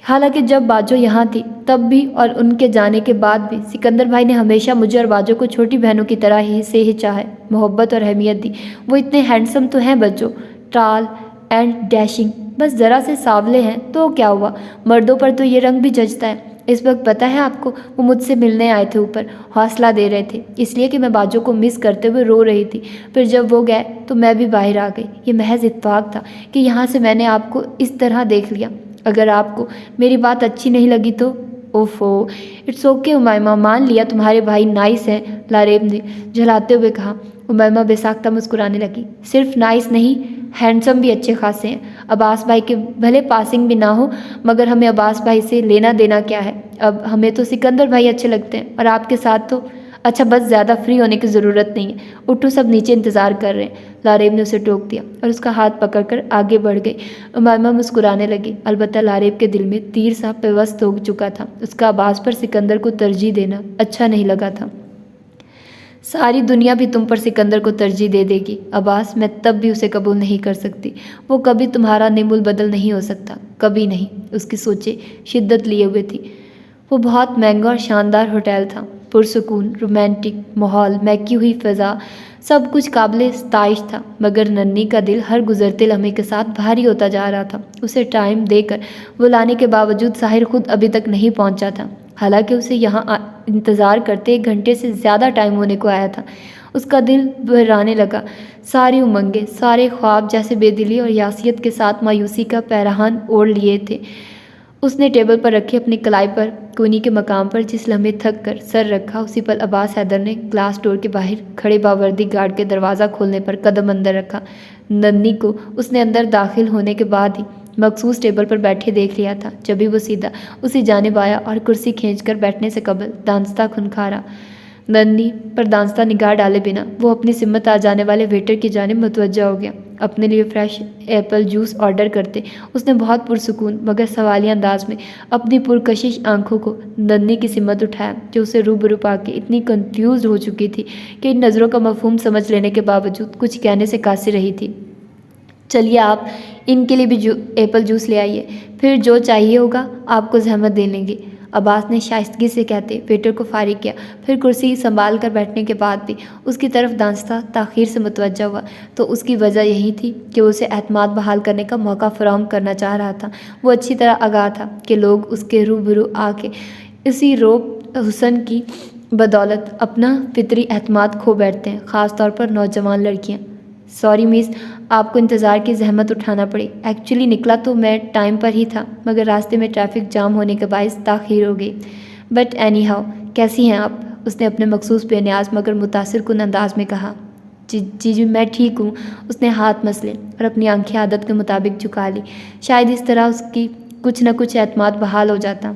حالانکہ جب باجو یہاں تھی تب بھی اور ان کے جانے کے بعد بھی سکندر بھائی نے ہمیشہ مجھے اور باجو کو چھوٹی بہنوں کی طرح ہی چاہا، محبت اور اہمیت دی۔ وہ اتنے ہینڈسم تو ہیں بجو، ٹال اینڈ ڈیشنگ، بس ذرا سے سانولے ہیں تو کیا ہوا، مردوں پر تو یہ رنگ بھی جچتا ہے۔ اس وقت پتہ ہے آپ کو، وہ مجھ سے ملنے آئے تھے اوپر، حوصلہ دے رہے تھے، اس لیے کہ میں باجو کو مس کرتے ہوئے رو رہی تھی۔ پھر جب وہ گئے تو میں بھی باہر آ گئی۔ یہ محض اتفاق تھا کہ یہاں سے میں نے آپ کو اس طرح دیکھ لیا۔ اگر آپ کو میری بات اچھی نہیں لگی تو اوفو، اٹس اوکے امائمہ، مان لیا تمہارے بھائی نائس ہیں، لاریب نے جھلاتے ہوئے کہا۔ امائمہ بے ساختہ مسکرانے لگی۔ صرف نائس نہیں، ہینڈسم بھی اچھے خاصے ہیں۔ عباس بھائی کے بھلے پاسنگ بھی نہ ہو، مگر ہمیں عباس بھائی سے لینا دینا کیا ہے؟ اب ہمیں تو سکندر بھائی اچھے لگتے ہیں، اور آپ کے ساتھ تو اچھا، بس زیادہ فری ہونے کی ضرورت نہیں ہے، اٹھو سب نیچے انتظار کر رہے ہیں۔ لاریب نے اسے ٹوک دیا اور اس کا ہاتھ پکڑ کر آگے بڑھ گئی۔ امائمہ مسکرانے لگی، البتہ لاریب کے دل میں تیر سا پیوست ہو چکا تھا۔ اس کا عباس پر سکندر کو ترجیح دینا اچھا نہیں لگا تھا۔ ساری دنیا بھی تم پر سکندر کو ترجیح دے دے گی عباس، میں تب بھی اسے قبول نہیں کر سکتی۔ وہ کبھی تمہارا نیم البدل نہیں ہو سکتا، کبھی نہیں۔ اس کی سوچیں شدت لیے ہوئے تھی۔ وہ بہت مہنگا اور شاندار ہوٹل تھا، پرسکون رومانٹک ماحول، مہکی ہوئی فضا، سب کچھ قابل ستائش تھا، مگر ننھی کا دل ہر گزرتے لمحے کے ساتھ بھاری ہوتا جا رہا تھا۔ اسے ٹائم دے کر بلانے کے باوجود ساحر خود ابھی تک نہیں پہنچا تھا، حالانکہ اسے یہاں انتظار کرتے 1 گھنٹے سے زیادہ ٹائم ہونے کو آیا تھا۔ اس کا دل بھرانے لگا، ساری امنگیں، سارے خواب جیسے بے دلی اور یاسیت کے ساتھ مایوسی کا پیراہن اوڑھ لیے تھے۔ اس نے ٹیبل پر رکھے اپنی کلائی پر کونی کے مقام پر جس لمحے تھک کر سر رکھا، اسی پل عباس حیدر نے گلاس ڈور کے باہر کھڑے باوردی گارڈ کے دروازہ کھولنے پر قدم اندر رکھا۔ ننھی کو اس نے اندر داخل ہونے کے بعد ہی مخصوص ٹیبل پر بیٹھے دیکھ لیا تھا، جبھی وہ سیدھا اسی جانب آیا اور کرسی کھینچ کر بیٹھنے سے قبل دانستہ کھنکھارا۔ ننھی پر دانستہ نگاہ ڈالے بنا وہ اپنی سمت آ جانے والے ویٹر کی جانب متوجہ ہو گیا۔ اپنے لیے فریش ایپل جوس آرڈر کرتے اس نے بہت پرسکون مگر سوالیہ انداز میں اپنی پرکشش آنکھوں کو ننھی کی سمت اٹھایا، جو اسے روبرو پا کے اتنی کنفیوزڈ ہو چکی تھی کہ ان نظروں کا مفہوم سمجھ لینے کے باوجود کچھ کہنے سے قاصر رہی تھی۔ چلیے آپ ان کے لیے بھی ایپل جوس لے آئیے، پھر جو چاہیے ہوگا آپ کو زحمت دے لیں گے، عباس نے شائستگی سے کہتے ویٹر کو فارغ کیا۔ پھر کرسی سنبھال کر بیٹھنے کے بعد بھی اس کی طرف دانستہ تاخیر سے متوجہ ہوا تو اس کی وجہ یہی تھی کہ وہ اسے اعتماد بحال کرنے کا موقع فراہم کرنا چاہ رہا تھا۔ وہ اچھی طرح آگاہ تھا کہ لوگ اس کے روبرو آ کے اسی روب حسن کی بدولت اپنا فطری اعتماد کھو بیٹھتے ہیں، خاص طور پر نوجوان لڑکیاں۔ سوری مس، آپ کو انتظار کی زحمت اٹھانا پڑی۔ ایکچولی نکلا تو میں ٹائم پر ہی تھا مگر راستے میں ٹریفک جام ہونے کے باعث تاخیر ہو گئی۔ بٹ اینی ہاؤ، کیسی ہیں آپ؟ اس نے اپنے مخصوص بے نیاز مگر متاثر کن انداز میں کہا۔ جی میں ٹھیک ہوں۔ اس نے ہاتھ مسلے اور اپنی آنکھیں عادت کے مطابق جھکا لی، شاید اس طرح اس کی کچھ نہ کچھ اعتماد بحال ہو جاتا۔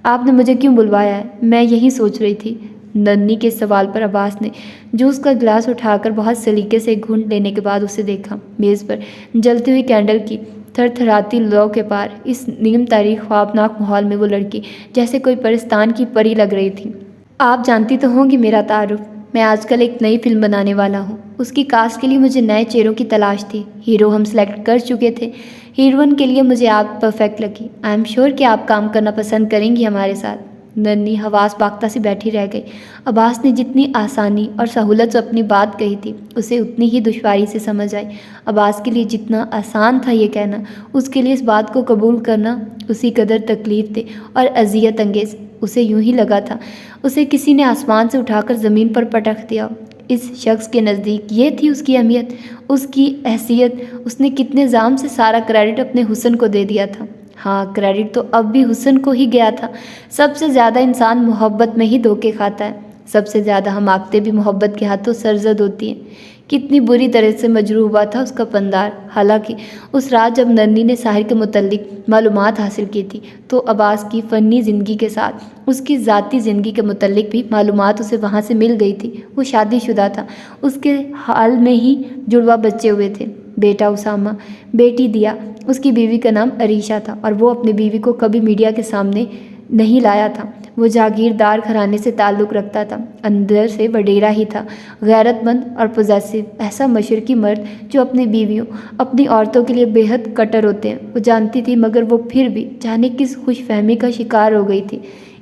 آپ نے مجھے کیوں بلوایا ہے؟ میں یہی سوچ رہی تھی۔ ننھی کے سوال پر عباس نے جوس کا گلاس اٹھا کر بہت سلیقے سے گھونٹ لینے کے بعد اسے دیکھا۔ میز پر جلتی ہوئی کینڈل کی تھر تھراتی لو کے پار اس نیم تاریخ خوابناک ماحول میں وہ لڑکی جیسے کوئی پرستان کی پری لگ رہی تھی۔ آپ جانتی تو ہوں گی میرا تعارف، میں آج کل ایک نئی فلم بنانے والا ہوں۔ اس کی کاسٹ کے لیے مجھے نئے چہروں کی تلاش تھی۔ ہیرو ہم سلیکٹ کر چکے تھے، ہیروئن کے لیے مجھے آپ پرفیکٹ لگی۔ آئی ایم شیور کہ آپ کام کرنا پسند کریں گی ہمارے ساتھ۔ ننھی حواس باختہ سے بیٹھی رہ گئی۔ عباس نے جتنی آسانی اور سہولت سے اپنی بات کہی تھی اسے اتنی ہی دشواری سے سمجھ آئی۔ عباس کے لیے جتنا آسان تھا یہ کہنا، اس کے لیے اس بات کو قبول کرنا اسی قدر تکلیف دہ اور اذیت انگیز۔ اسے یوں ہی لگا تھا اسے کسی نے آسمان سے اٹھا کر زمین پر پٹخ دیا۔ اس شخص کے نزدیک یہ تھی اس کی اہمیت، اس کی حیثیت۔ اس نے کتنے زام سے سارا کریڈٹ اپنے حسن کو دے دیا تھا۔ ہاں، کریڈٹ تو اب بھی حسن کو ہی گیا تھا۔ سب سے زیادہ انسان محبت میں ہی دھوکے کھاتا ہے، سب سے زیادہ حماقتیں بھی محبت کے ہاتھوں سرزد ہوتی ہیں۔ کتنی بری طرح سے مجروح ہوا تھا اس کا پندار۔ حالانکہ اس رات جب ننھی نے ساحر کے متعلق معلومات حاصل کی تھی تو عباس کی فنی زندگی کے ساتھ اس کی ذاتی زندگی کے متعلق بھی معلومات اسے وہاں سے مل گئی تھی۔ وہ شادی شدہ تھا، اس کے حال میں ہی جڑواں بچے ہوئے تھے، بیٹا اسامہ، بیٹی دیا۔ اس کی بیوی کا نام عریشہ تھا اور وہ اپنی بیوی کو کبھی میڈیا کے سامنے نہیں لایا تھا۔ وہ جاگیردار گھرانے سے تعلق رکھتا تھا، اندر سے وڈیرا ہی تھا، غیرت مند اور پوزیسو، ایسا مشرقی مرد جو اپنی بیویوں، اپنی عورتوں کے لیے بے حد کٹر ہوتے ہیں۔ وہ جانتی تھی مگر وہ پھر بھی جانے کس خوش فہمی کا شکار ہو گئی تھی۔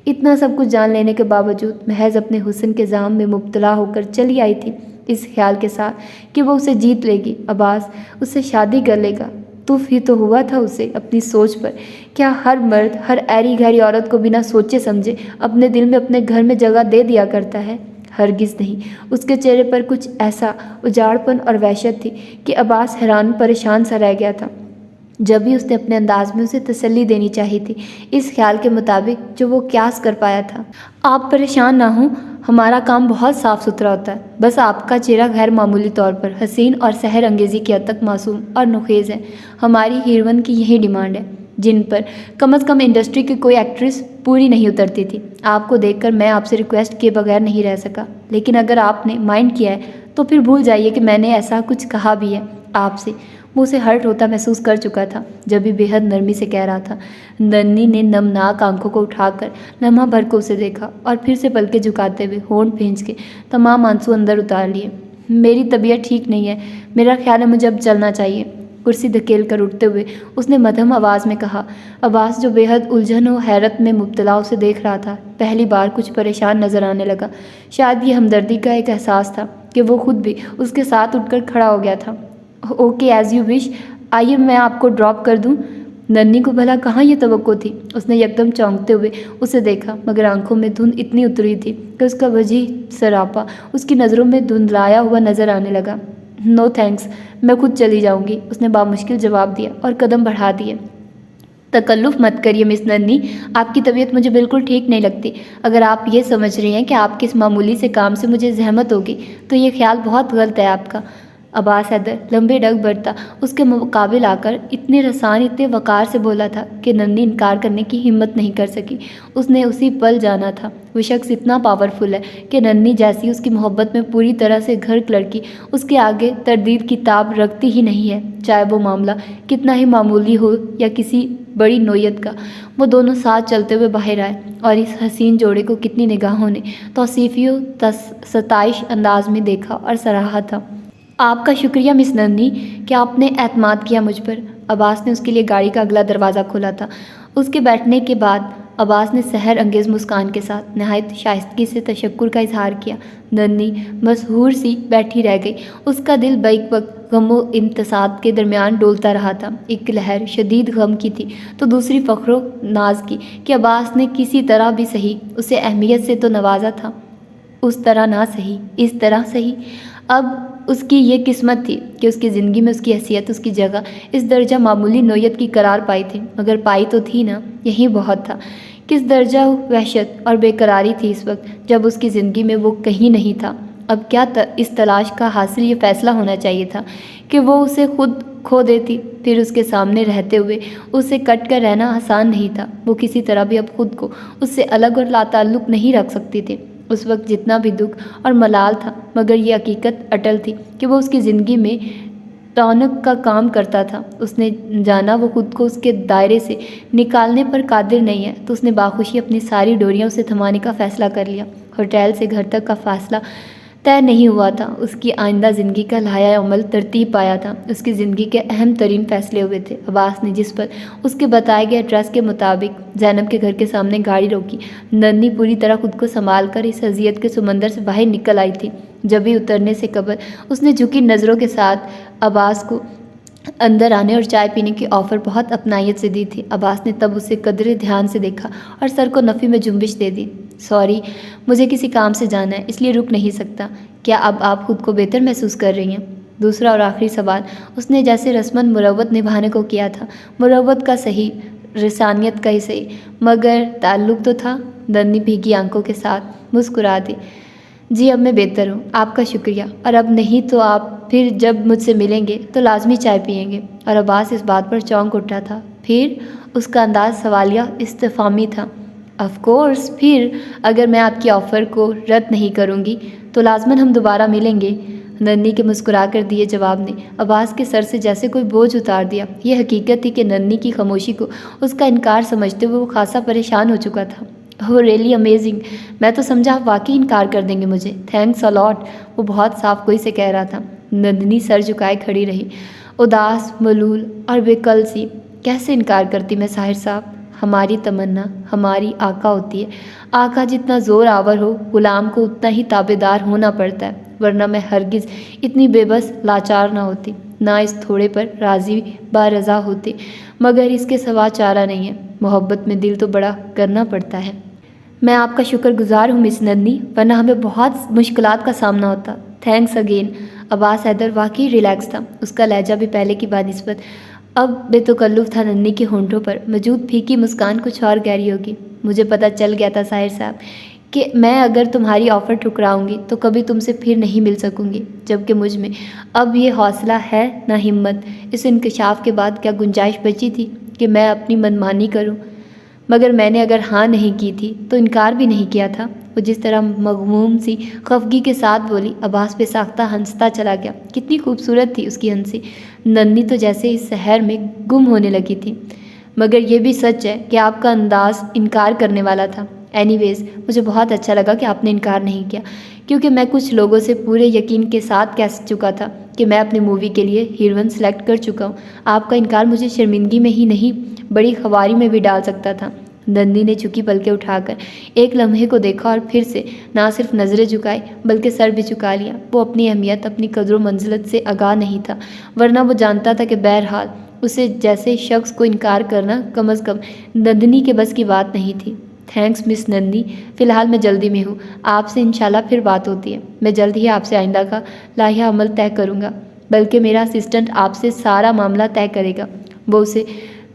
اتنا سب کچھ جان لینے کے باوجود محض اپنے حسن کے زام میں مبتلا ہو کر چلی آئی تھی، اس خیال کے ساتھ کہ وہ اسے جیت لے گی، عباس اس سے شادی کر لے گا۔ تف ہی تو ہوا تھا اسے اپنی سوچ پر۔ کیا ہر مرد ہر ایری گھری عورت کو بنا سوچے سمجھے اپنے دل میں اپنے گھر میں جگہ دے دیا کرتا ہے؟ ہرگز نہیں۔ اس کے چہرے پر کچھ ایسا اجاڑپن اور وحشت تھی کہ عباس حیران پریشان سا رہ گیا تھا۔ جب بھی اس نے اپنے انداز میں اسے تسلی دینی چاہی تھی، اس خیال کے مطابق جو وہ قیاس کر پایا تھا۔ آپ پریشان نہ ہوں، ہمارا کام بہت صاف ستھرا ہوتا ہے، بس آپ کا چہرہ غیر معمولی طور پر حسین اور سحر انگیزی کی حد تک معصوم اور نخیز ہے۔ ہماری ہیروئن کی یہی ڈیمانڈ ہے جن پر کم از کم انڈسٹری کی کوئی ایکٹریس پوری نہیں اترتی تھی۔ آپ کو دیکھ کر میں آپ سے ریکویسٹ کیے بغیر نہیں رہ سکا، لیکن اگر آپ نے مائنڈ کیا ہے تو پھر بھول جائیے کہ میں نے ایسا کچھ کہا بھی ہے آپ سے۔ وہ اسے ہرٹ ہوتا محسوس کر چکا تھا جب بھی بے حد نرمی سے کہہ رہا تھا۔ ننھی نے نمناک آنکھوں کو اٹھا کر لمحہ بھر کو اسے دیکھا اور پھر سے پلکیں جھکاتے ہوئے ہونٹ بھینچ کے تمام آنسو اندر اتار لیے۔ میری طبیعت ٹھیک نہیں ہے، میرا خیال ہے مجھے اب چلنا چاہیے۔ کرسی دھکیل کر اٹھتے ہوئے اس نے مدھم آواز میں کہا۔ عباس جو بے حد الجھن و حیرت میں مبتلا اسے دیکھ رہا تھا، پہلی بار کچھ پریشان نظر آنے لگا۔ شاید یہ ہمدردی کا ایک احساس تھا کہ وہ خود بھی اس کے ساتھ اٹھ کر کھڑا ہو گیا تھا۔ اوکے، ایز یو وش، آئیے میں آپ کو ڈراپ کر دوں۔ ننھی کو بھلا کہاں یہ توقع تھی؟ اس نے یکدم چونکتے ہوئے اسے دیکھا مگر آنکھوں میں دھند اتنی اتری تھی کہ اس کا وجہ سراپا اس کی نظروں میں دھندلایا ہوا نظر آنے لگا۔ نو تھینکس، میں خود چلی جاؤں گی، اس نے بامشکل جواب دیا اور قدم بڑھا دیے۔ تکلف مت کریے مس نندنی، آپ کی طبیعت مجھے بالکل ٹھیک نہیں لگتی۔ اگر آپ یہ سمجھ رہی ہیں کہ آپ کے اس معمولی سے کام سے مجھے زحمت ہوگی تو یہ خیال بہت غلط ہے آپ کا۔ عباس حیدر لمبے ڈگ بھرتا اس کے مقابل آ کر اتنے رسان اتنے وقار سے بولا تھا کہ نندنی انکار کرنے کی ہمت نہیں کر سکی۔ اس نے اسی پل جانا تھا۔ وہ شخص اتنا پاورفل ہے کہ نندنی جیسی اس کی محبت میں پوری طرح سے گھرک لڑکی اس کے آگے تردید کی تاب رکھتی ہی نہیں ہے، چاہے وہ معاملہ کتنا ہی معمولی ہو یا کسی بڑی نوعیت کا۔ وہ دونوں ساتھ چلتے ہوئے باہر آئے اور اس حسین جوڑے کو کتنی نگاہوں نے توصیفی و ستائش انداز میں دیکھا اور سراہا تھا۔ آپ کا شکریہ مس نندنی کہ آپ نے اعتماد کیا مجھ پر۔ عباس نے اس کے لیے گاڑی کا اگلا دروازہ کھولا تھا۔ اس کے بیٹھنے کے بعد عباس نے سحر انگیز مسکان کے ساتھ نہایت شائستگی سے تشکر کا اظہار کیا۔ نندنی مسحور سی بیٹھی رہ گئی۔ اس کا دل بیک وقت غم و امتساد کے درمیان ڈولتا رہا تھا۔ ایک لہر شدید غم کی تھی تو دوسری فخر و ناز کی کہ عباس نے کسی طرح بھی صحیح اسے اہمیت سے تو نوازا تھا، اس طرح نہ صحیح اس طرح صحیح۔ اب اس کی یہ قسمت تھی کہ اس کی زندگی میں اس کی حیثیت، اس کی جگہ اس درجہ معمولی نوعیت کی قرار پائی تھی، مگر پائی تو تھی نا، یہی بہت تھا۔ کس درجہ وحشت اور بے قراری تھی اس وقت جب اس کی زندگی میں وہ کہیں نہیں تھا۔ اب کیا اس تلاش کا حاصل یہ فیصلہ ہونا چاہیے تھا کہ وہ اسے خود کھو دیتی، پھر اس کے سامنے رہتے ہوئے اسے کٹ کر رہنا آسان نہیں تھا۔ وہ کسی طرح بھی اب خود کو اس سے الگ اور لاتعلق نہیں رکھ سکتی تھی۔ اس وقت جتنا بھی دکھ اور ملال تھا، مگر یہ حقیقت اٹل تھی کہ وہ اس کی زندگی میں رونق کا کام کرتا تھا۔ اس نے جانا وہ خود کو اس کے دائرے سے نکالنے پر قادر نہیں ہے تو اس نے باخوشی اپنی ساری ڈوریاں اسے تھمانے کا فیصلہ کر لیا۔ ہوٹل سے گھر تک کا فاصلہ طے نہیں ہوا تھا، اس کی آئندہ زندگی کا لائحہ عمل ترتیب پایا تھا، اس کی زندگی کے اہم ترین فیصلے ہوئے تھے۔ عباس نے جس پر اس کے بتائے گئے ایڈریس کے مطابق زینب کے گھر کے سامنے گاڑی روکی، نندنی پوری طرح خود کو سنبھال کر اس اذیت کے سمندر سے باہر نکل آئی تھی۔ جب ہی اترنے سے قبل اس نے جھکی نظروں کے ساتھ عباس کو اندر آنے اور چائے پینے کی آفر بہت اپنائیت سے دی تھی۔ عباس نے تب اسے قدرے دھیان سے دیکھا اور سر کو نفی میں جنبش دے دی۔ سوری، مجھے کسی کام سے جانا ہے، اس لیے رک نہیں سکتا۔ کیا اب آپ خود کو بہتر محسوس کر رہی ہیں؟ دوسرا اور آخری سوال اس نے جیسے رسماً مروت نبھانے کو کیا تھا، مروت کا صحیح، رسانیت کا ہی صحیح، مگر تعلق تو تھا۔ نندنی بھیگی آنکھوں کے ساتھ مسکرا دی۔ جی اب میں بہتر ہوں، آپ کا شکریہ، اور اب نہیں تو آپ پھر جب مجھ سے ملیں گے تو لازمی چائے پئیں گے۔ اور عباس اس بات پر چونک اٹھا تھا۔ پھر اس کا انداز سوالیہ استفہامی تھا۔ آف کورس، پھر اگر میں آپ کی آفر کو رد نہیں کروں گی تو لازماً ہم دوبارہ ملیں گے۔ نندنی کے مسکرا کر دیے جواب نے عباس کے سر سے جیسے کوئی بوجھ اتار دیا۔ یہ حقیقت تھی کہ نندنی کی خاموشی کو اس کا انکار سمجھتے ہوئے وہ خاصا پریشان ہو چکا تھا۔ اوہ ریئلی امیزنگ، میں تو سمجھا آپ واقعی انکار کر دیں گے مجھے۔ تھینکس اے لاٹ، وہ بہت صاف کوئی سے کہہ رہا تھا۔ نندنی سر جھکائے کھڑی رہی، اداس، ملول اور بے کل سی۔ کیسے انکار کرتی میں ساحر صاحب؟ ہماری تمنا ہماری آقا ہوتی ہے۔ آقا جتنا زور آور ہو، غلام کو اتنا ہی تابعدار ہونا پڑتا ہے، ورنہ میں ہرگز اتنی بے بس لاچار نہ ہوتی، نہ اس تھوڑے پر راضی با رضا ہوتی، مگر اس کے سوا چارہ نہیں ہے۔ محبت میں دل تو بڑا کرنا پڑتا ہے۔ میں آپ کا شکر گزار ہوں مس نندنی، ورنہ ہمیں بہت مشکلات کا سامنا ہوتا۔ Thanks again. عباس حیدر واقعی ریلیکس تھا، اس کا لہجہ بھی پہلے کی بنسبت اب بے تکلف تھا۔ نندنی کے ہونٹوں پر موجود پھیکی مسکان کچھ اور گہری ہوگی۔ مجھے پتہ چل گیا تھا ساحر صاحب کہ میں اگر تمہاری آفر ٹھکراؤں گی تو کبھی تم سے پھر نہیں مل سکوں گی، جبکہ مجھ میں اب یہ حوصلہ ہے نہ ہمت۔ اس انکشاف کے بعد کیا گنجائش بچی تھی کہ میں اپنی منمانی کروں؟ مگر میں نے اگر ہاں نہیں کی تھی تو انکار بھی نہیں کیا تھا۔ وہ جس طرح مغموم سی خفگی کے ساتھ بولی، عباس بے ساختہ ہنستا چلا گیا۔ کتنی خوبصورت تھی اس کی ہنسی۔ نندنی تو جیسے اس شہر میں گم ہونے لگی تھی۔ مگر یہ بھی سچ ہے کہ آپ کا انداز انکار کرنے والا تھا۔ اینی ویز، مجھے بہت اچھا لگا کہ آپ نے انکار نہیں کیا، کیونکہ میں کچھ لوگوں سے پورے یقین کے ساتھ کہہ چکا تھا کہ میں اپنی مووی کے لیے ہیروئن سلیکٹ کر چکا ہوں۔ آپ کا انکار مجھے شرمندگی میں ہی نہیں، بڑی خواری میں بھی ڈال سکتا تھا۔ نندنی نے جھکی پلکیں اٹھا کر ایک لمحے کو دیکھا اور پھر سے نہ صرف نظریں جھکائی بلکہ سر بھی جھکا لیا۔ وہ اپنی اہمیت، اپنی قدر و منزلت سے آگاہ نہیں تھا، ورنہ وہ جانتا تھا کہ بہرحال اسے جیسے شخص کو انکار کرنا کم از کم نندنی کے بس کی بات نہیں تھی۔ تھینکس مس نندنی، فی الحال میں جلدی میں ہوں، آپ سے انشاءاللہ پھر بات ہوتی ہے۔ میں جلد ہی آپ سے آئندہ کا لائحہ عمل طے کروں گا، بلکہ میرا اسسٹنٹ آپ سے سارا معاملہ طے کرے گا۔ وہ اسے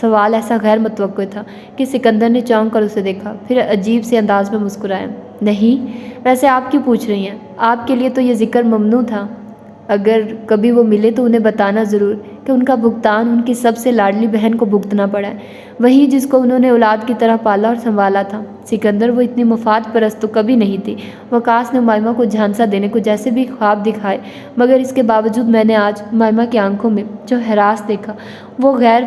سوال ایسا غیر متوقع تھا کہ سکندر نے چونک کر اسے دیکھا، پھر عجیب سے انداز میں مسکرایا۔ نہیں، ویسے آپ کیوں پوچھ رہی ہیں؟ آپ کے لیے تو یہ ذکر ممنوع تھا۔ اگر کبھی وہ ملے تو انہیں بتانا ضرور کہ ان کا بھگتان ان کی سب سے لاڈلی بہن کو بھگتنا پڑا ہے، وہی جس کو انہوں نے اولاد کی طرح پالا اور سنبھالا تھا۔ سکندر وہ اتنی مفاد پرست تو کبھی نہیں تھی۔ وقاص نے امائمہ کو جھانسا دینے کو جیسے بھی خواب دکھائے، مگر اس کے باوجود میں نے آج امائمہ کی آنکھوں میں جو ہراس دیکھا وہ غیر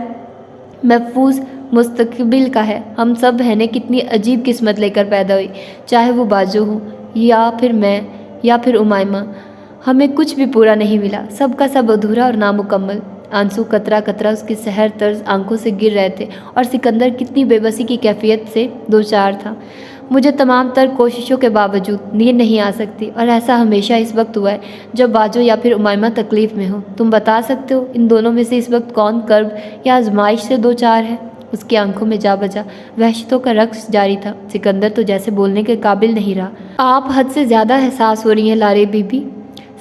محفوظ مستقبل کا ہے۔ ہم سب بہنیں کتنی عجیب قسمت لے کر پیدا ہوئی، چاہے وہ باجو ہو یا پھر میں یا پھر امائمہ، ہمیں کچھ بھی پورا نہیں ملا، سب کا سب ادھورا اور نامکمل۔ آنسو قطرہ قطرہ اس کی سحر طرز آنکھوں سے گر رہے تھے اور سکندر کتنی بے بسی کی کیفیت سے دوچار تھا۔ مجھے تمام تر کوششوں کے باوجود نیند نہیں آ سکتی، اور ایسا ہمیشہ اس وقت ہوا ہے جب باجو یا پھر امائمہ تکلیف میں ہو۔ تم بتا سکتے ہو ان دونوں میں سے اس وقت کون کرب یا آزمائش سے دوچار ہے؟ اس کی آنکھوں میں جا بجا وحشتوں کا رقص جاری تھا۔ سکندر تو جیسے بولنے کے قابل نہیں رہا۔ آپ حد سے زیادہ حساس ہو رہی ہیں لارے بی بی۔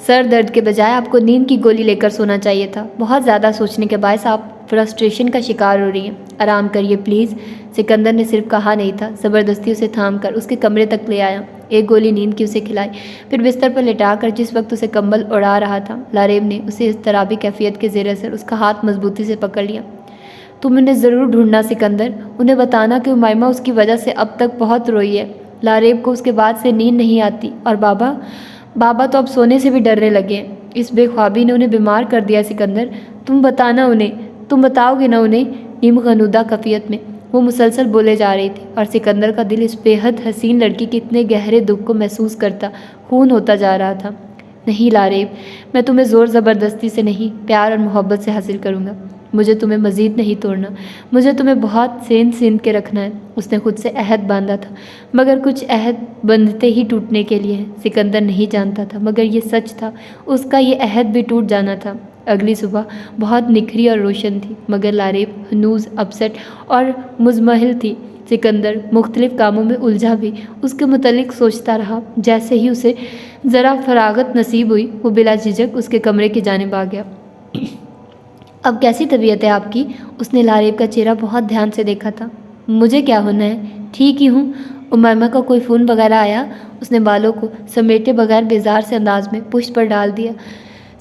سر درد کے بجائے آپ کو نیند کی گولی لے کر سونا چاہیے تھا۔ بہت زیادہ سوچنے کے باعث آپ فرسٹریشن کا شکار ہو رہی ہیں۔ آرام کریے پلیز۔ سکندر نے صرف کہا نہیں تھا، زبردستی اسے تھام کر اس کے کمرے تک لے آیا، ایک گولی نیند کی اسے کھلائی، پھر بستر پر لٹا کر جس وقت اسے کمبل اڑا رہا تھا، لاریب نے اسے اضطرابی کیفیت کے زیر اثر اس کا ہاتھ مضبوطی سے پکڑ لیا۔ تم انہیں ضرور ڈھونڈنا سکندر، انہیں بتانا کہ امائمہ اس کی وجہ سے اب تک بہت روئی ہے۔ لاریب کو اس کے بعد سے نیند نہیں آتی، اور بابا تو اب سونے سے بھی ڈرنے لگے ہیں۔ اس بے خوابی نے انہیں بیمار کر دیا سکندر۔ تم بتاؤ گے نا انہیں؟ نیم غنودہ کیفیت میں وہ مسلسل بولے جا رہی تھی، اور سکندر کا دل اس بے حد حسین لڑکی کے اتنے گہرے دکھ کو محسوس کرتا خون ہوتا جا رہا تھا۔ نہیں لاریب، میں تمہیں زور زبردستی سے نہیں، پیار اور محبت سے حاصل کروں گا۔ مجھے تمہیں مزید نہیں توڑنا، مجھے تمہیں بہت سین کے رکھنا ہے۔ اس نے خود سے عہد باندھا تھا، مگر کچھ عہد بندھتے ہی ٹوٹنے کے لیے ہیں۔ سکندر نہیں جانتا تھا، مگر یہ سچ تھا، اس کا یہ عہد بھی ٹوٹ جانا تھا۔ اگلی صبح بہت نکھری اور روشن تھی، مگر لاریب ہنوز اپسٹ اور مزمحل تھی۔ سکندر مختلف کاموں میں الجھا بھی اس کے متعلق سوچتا رہا۔ جیسے ہی اسے ذرا فراغت نصیب ہوئی، وہ بلا جھجک اس کے کمرے کی جانب آ گیا۔ اب کیسی طبیعت ہے آپ کی؟ اس نے لاریب کا چہرہ بہت دھیان سے دیکھا تھا۔ مجھے کیا ہونا ہے، ٹھیک ہی ہوں۔ امائمہ کا کوئی فون وغیرہ آیا؟ اس نے بالوں کو سمیٹے بغیر بیزار سے انداز میں پشت پر ڈال دیا۔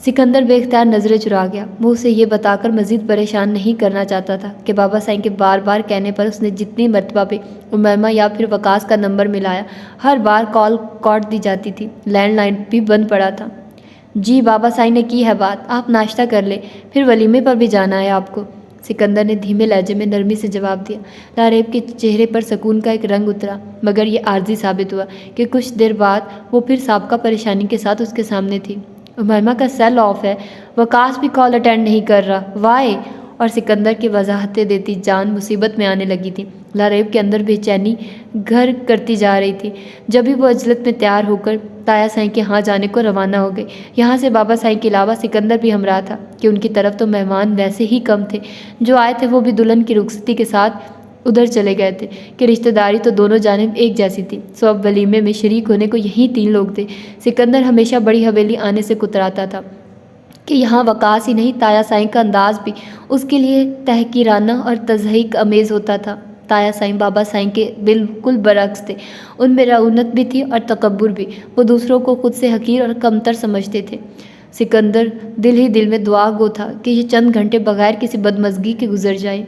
سکندر بے اختیار نظریں چرا گیا۔ وہ اسے یہ بتا کر مزید پریشان نہیں کرنا چاہتا تھا کہ بابا سائیں کے بار بار کہنے پر اس نے جتنی مرتبہ بھی امائمہ یا پھر وقاص کا نمبر ملایا، ہر بار کال کاٹ دی جاتی تھی، لینڈ لائن بھی بند پڑا تھا۔ جی بابا سائیں نے کی ہے بات، آپ ناشتہ کر لیں، پھر ولیمے پر بھی جانا ہے آپ کو، سکندر نے دھیمے لہجے میں نرمی سے جواب دیا۔ لاریب کے چہرے پر سکون کا ایک رنگ اترا، مگر یہ عارضی ثابت ہوا کہ کچھ دیر بعد وہ پھر سابقہ پریشانی کے ساتھ اس کے سامنے تھی۔ امائمہ کا سیل آف ہے، وقاص بھی کال اٹینڈ نہیں کر رہا، وائے؟ اور سکندر کی وضاحتیں دیتی جان مصیبت میں آنے لگی تھی۔ لاریب کے اندر بے چینی گھر کرتی جا رہی تھی۔ جبھی وہ عجلت میں تیار ہو کر تایا سائیں کے ہاں جانے کو روانہ ہو گئی۔ یہاں سے بابا سائیں کے علاوہ سکندر بھی ہمراہ تھا کہ ان کی طرف تو مہمان ویسے ہی کم تھے، جو آئے تھے وہ بھی دلہن کی رخصتی کے ساتھ ادھر چلے گئے تھے کہ رشتہ داری تو دونوں جانب ایک جیسی تھی۔ سو اب ولیمے میں شریک ہونے کو یہی 3 لوگ تھے۔ سکندر ہمیشہ بڑی حویلی آنے سے کتراتا تھا کہ یہاں وقاص ہی نہیں، تایا سائیں کا انداز بھی اس کے لیے تحقیرانہ اور تضحیک آمیز ہوتا تھا۔ تایا سائیں بابا سائیں کے بالکل برعکس تھے، ان میں رعونت بھی تھی اور تکبر بھی، وہ دوسروں کو خود سے حقیر اور کمتر سمجھتے تھے۔ سکندر دل ہی دل میں دعا گو تھا کہ یہ چند گھنٹے بغیر کسی بدمزگی کے گزر جائیں۔